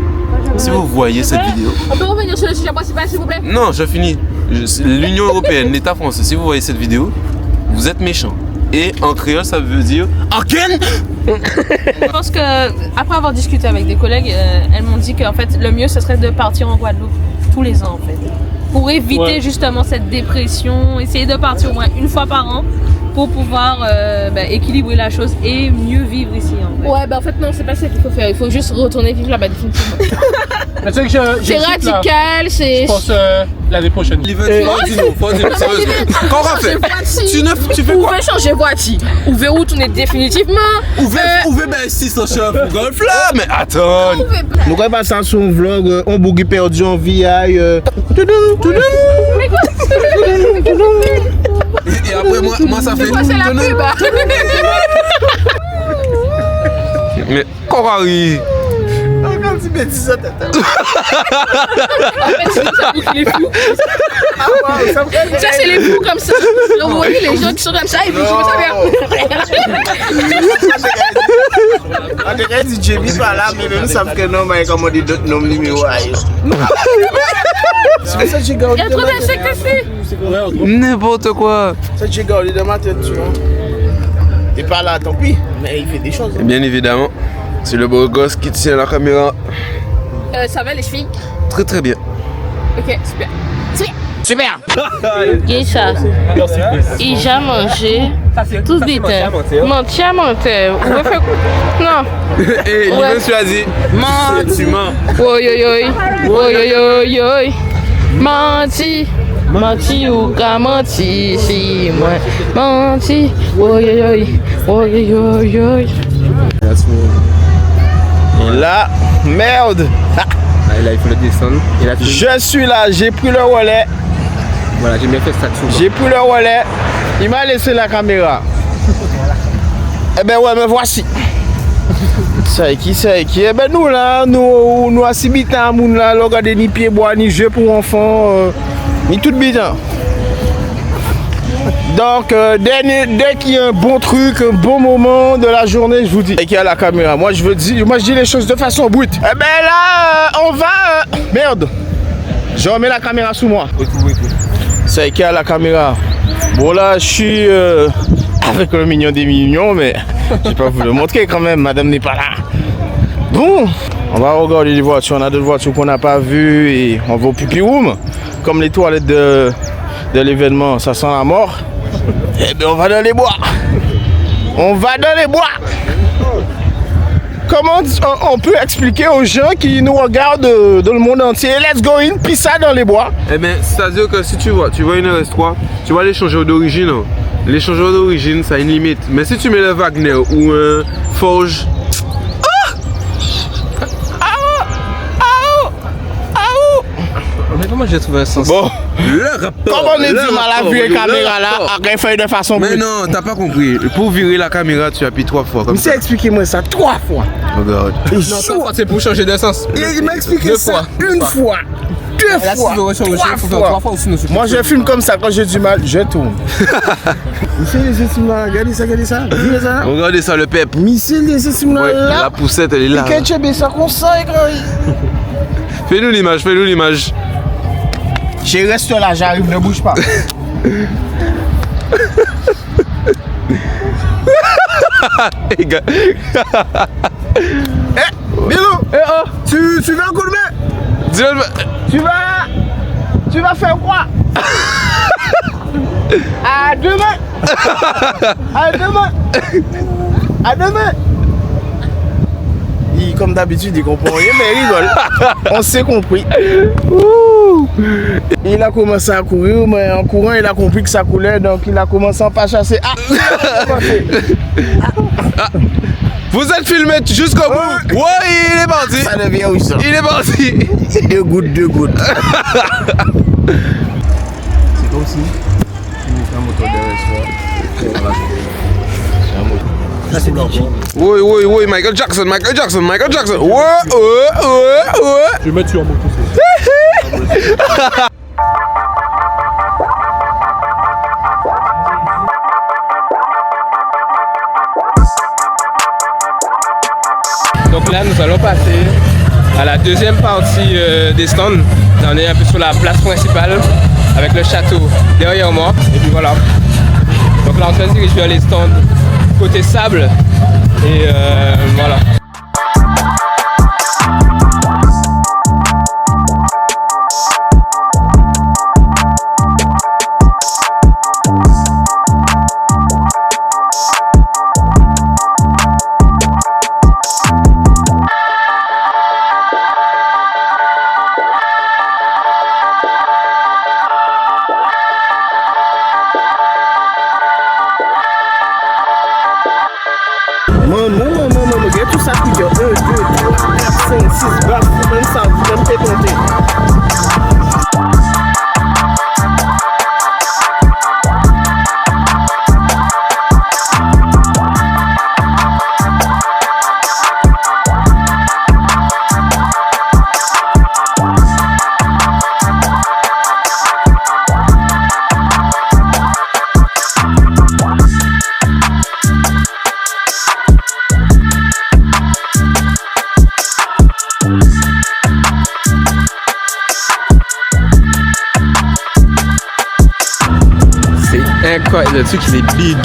si vous voyez cette vidéo. On peut revenir sur le sujet principal, s'il vous plaît? Non, je finis. L'Union Européenne, l'État français, si vous voyez cette vidéo, vous êtes méchants. Et en créole, ça veut dire Anken. Je pense que après avoir discuté avec des collègues, elles m'ont dit qu'en fait le mieux ce serait de partir en Guadeloupe tous les ans en fait. Pour éviter justement cette dépression, essayer de partir au moins une fois par an pour pouvoir équilibrer la chose et mieux vivre ici en fait. Ouais, bah en fait non, c'est pas ça qu'il faut faire, il faut juste retourner vivre là-bas définitivement. C'est radical, c'est... Je pense l'année prochaine. Faut dire, sérieusement. Quand on va faire, tu fais quoi? Vous pouvez changer voiture, ou vers où tourner définitivement. Ou ben si son chef pour golf là, mais attends. Nous allons passer sur un vlog, on bouge perdu en VI. Et après moi ça fait. C'est la pub. Mais Corari. Ça c'est les fous comme ça. Vous voyez les gens qui sont comme ça et puis je me On dirait que DJ pas là, mais même savent que non, mais comment dit d'autres noms numéro. C'est pour ça que j'ai gardé. Il y a trop d'insectes ici. N'importe quoi. Ça j'ai gardé dans ma tête, tu vois. Et pas là, tant pis, mais il fait des choses. Bien évidemment, c'est le beau gosse qui tient la caméra. Ça va les filles? Très très bien. Ok, super. Super. Qu'est-ce ça? Il a mangé tout vite. Mentir. On va faire non. Et il veut choisir. Tu mens. Oi. Menti ou qu'a menti si moi. Menti. Oi. Là, merde. Là, il faut le descendre. Je suis là, j'ai pris le relais. Voilà, j'ai bien fait ça tout. J'ai pris le relais. Il m'a laissé la caméra. Eh ben ouais, me voici. C'est qui? Eh ben nous là, nous à Sibita, nous là, regardez ni pieds bois, ni jeux pour enfants, ni tout bitin. Donc dès qu'il y a un bon truc, un bon moment de la journée, je vous dis. Et qu'il y a la caméra. Moi je dis les choses de façon brute. Eh ben là, on va. Merde. Je remets la caméra sous moi. C'est qu'il y a la caméra. Bon là, je suis avec le mignon des millions, mais je vais pas vous le montrer quand même. Madame n'est pas là. Bon, on va regarder les voitures. On a d'autres voitures qu'on n'a pas vues et on va au pipi room. Comme les toilettes de l'événement, ça sent la mort. Eh bien, on va dans les bois. Comment on peut expliquer aux gens qui nous regardent dans le monde entier, let's go in, puis ça dans les bois? Eh bien, c'est-à-dire que si tu vois une RS3, tu vois l'échangeur d'origine. L'échangeur d'origine, ça a une limite. Mais si tu mets le Wagner ou un Forge. Mais comment j'ai trouvé un sens? Bon, Le rapport. comment on est dit mal à virer la caméra là, à faire de façon Mais brute? non, t'as pas compris. Pour virer la caméra, tu appuies 3 fois. Comme Mais ça. c'est expliquez-moi ça 3 fois. Regarde. Non, c'est pour changer de sens. Il m'a expliqué Deux ça fois. une fois, 2 Là, si fois, tu veux rechanger, 3 il faut faire fois. 3 fois ou sinon c'est Moi je filme comme ça, quand j'ai du mal, je tourne. Michel, les estimes là, regardez ça. Regardez ça. Regardez ça, le pep. Michel, les estimes Ouais, là. la poussette, elle est là. Et quand tu as ça comme ça, Fais-nous l'image. je reste là, j'arrive, ne bouge pas. Les gars. Bilou, tu veux un coup de main? Tu vas faire quoi? À demain. Comme d'habitude, il comprend rien, mais il rigole. On s'est compris. Ouh. tout. Il a commencé à courir, mais en courant, il a compris que ça coulait, donc il a commencé à pas chasser. Ah! Vous êtes filmé jusqu'au bout. Ouais, il est parti. Ça devient où ça? Il est parti. 2 gouttes, 2 gouttes. C'est comme si tu mettais un moteur derrière soi. Oui, Michael Jackson. Ouais. Je vais mettre sur mon conseil. Donc là, nous allons passer à la deuxième partie des stands. On est un peu sur la place principale avec le château derrière moi. Et puis voilà. Donc là, on se dirige vers les stands côté sable. Et voilà. Non, il y a tout ça qui vient 1, 2, 3, 4, 5, 6 baffes, même ça, vous même pas compter. Incroyable, le truc il est big.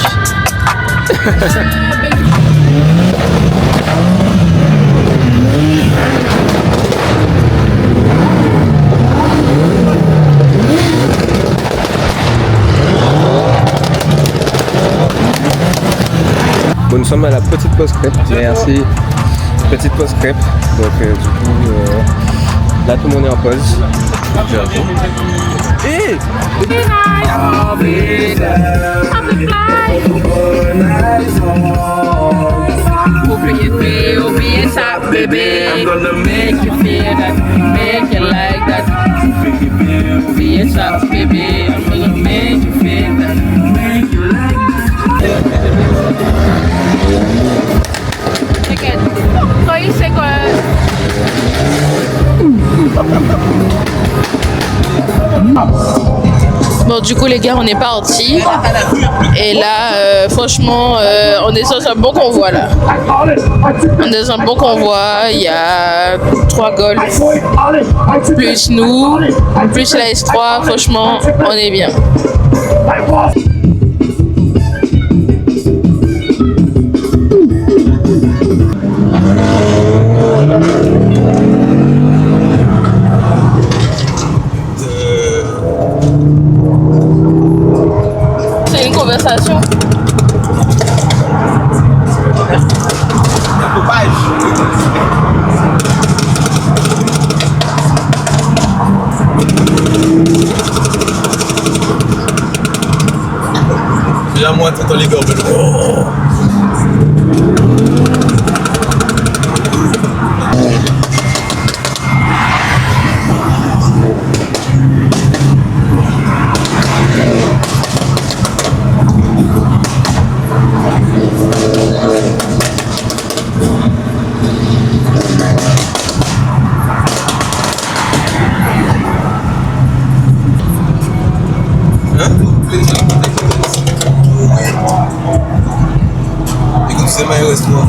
Bon, nous sommes à la petite pause crêpe. Merci. Petite pause crêpe. Donc du coup, là tout le monde est en pause. Hey! Oubliez ça, bébé. I'm gonna make you feel that, make you like that. Oubliez ça, bébé. I'm gonna make you feel that, make you like that. T'inquiète. Toi, il sait quoi. Bon, du coup les gars, on est partis et là franchement on est dans un bon convoi là. On est dans un bon convoi, il y a 3 Golf plus nous, plus la S3, franchement on est bien. C'est une conversation. Viens moi, t'entends les gars. Écoute, c'est ma reste-moi.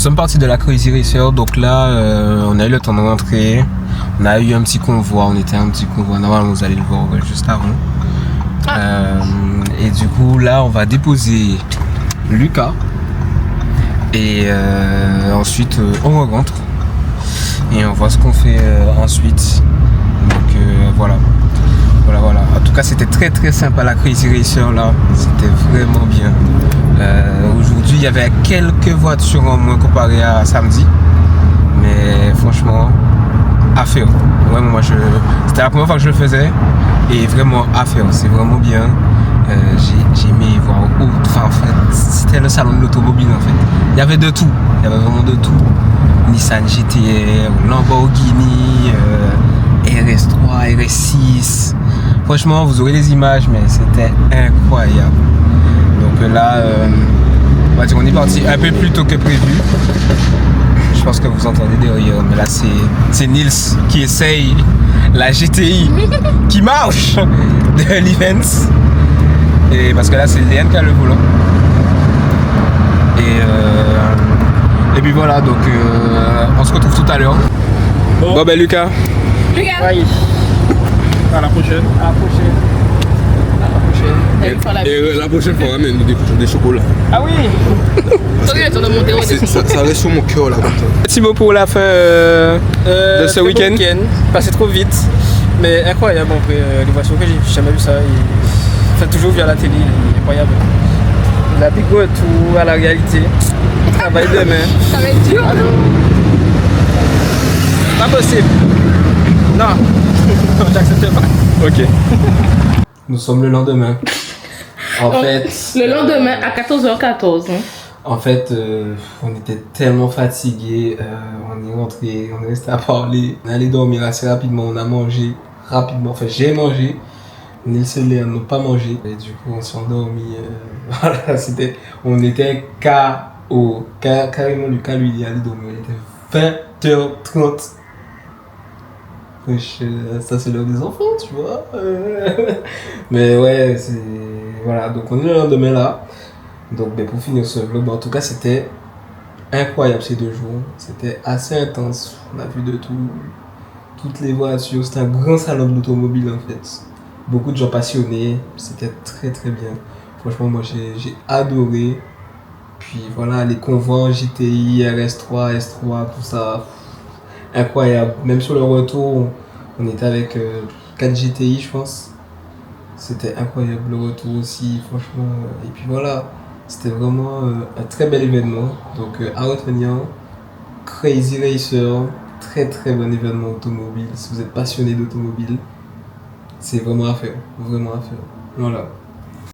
sommes partis de la Crazy Racer, donc là on a eu le temps de rentrer, on a eu un petit convoi, on était un petit convoi, normalement vous allez le voir juste avant. Et du coup là on va déposer Lucas et ensuite on rentre et on voit ce qu'on fait ensuite. Donc voilà. En tout cas c'était très très sympa la Crazy Racer là, c'était vraiment bien. Aujourd'hui il y avait quelques voitures en moins comparé à samedi, mais franchement à faire. Vraiment c'était la première fois que je le faisais et vraiment à faire, c'est vraiment bien. J'ai aimé voir enfin en fait c'était le salon de l'automobile en fait. Il y avait de tout, il y avait vraiment de tout. Nissan GT-R, Lamborghini, RS3, RS6. Franchement vous aurez les images mais c'était incroyable. Donc là on va dire on est parti un peu plus tôt que prévu. Je pense que vous entendez derrière, mais là c'est Nils qui essaye la GTI qui marche de l'event. Et parce que là c'est Léane qui a le volant. Et puis voilà, donc on se retrouve tout à l'heure. Bon ben Lucas. Oui. À la prochaine. Et la prochaine fois, ramène des chocolats. Ah oui. Ça reste sur mon cœur là. Petit mot pour la fin de ce week-end. Passé trop vite, mais incroyable en vrai. Les voitures que j'ai jamais vu ça. Fait toujours via la télé, incroyable. La big tout à la réalité. Travail demain. Ça va être dur. Pas possible. Non, j'accepte pas. Ok. Nous sommes le lendemain. En fait. Le lendemain à 14h14. En fait, on était tellement fatigués. On est rentré, on est resté à parler. On est allé dormir assez rapidement. On a mangé rapidement. Enfin, j'ai mangé. Nils et Léane n'ont pas mangé. Et du coup, on s'est endormi. Voilà, on était KO. Carrément, Lucas, lui, il est allé dormir. Il était 20h30. Ça c'est l'heure des enfants, tu vois. Mais ouais, voilà, donc on est le lendemain là. Donc ben, pour finir ce vlog, en tout cas c'était incroyable ces 2 jours. C'était assez intense, on a vu de tout, toutes les voitures. C'était un grand salon de l'automobile en fait. Beaucoup de gens passionnés, c'était très très bien. Franchement moi j'ai adoré. Puis voilà, les convois GTI, RS3, S3, tout ça. Incroyable, même sur le retour on était avec 4 GTI je pense, c'était incroyable le retour aussi franchement, et puis voilà, c'était vraiment un très bel événement, donc à retenir, Crazy Racer, très très bon événement automobile, si vous êtes passionné d'automobile, c'est vraiment à faire, voilà.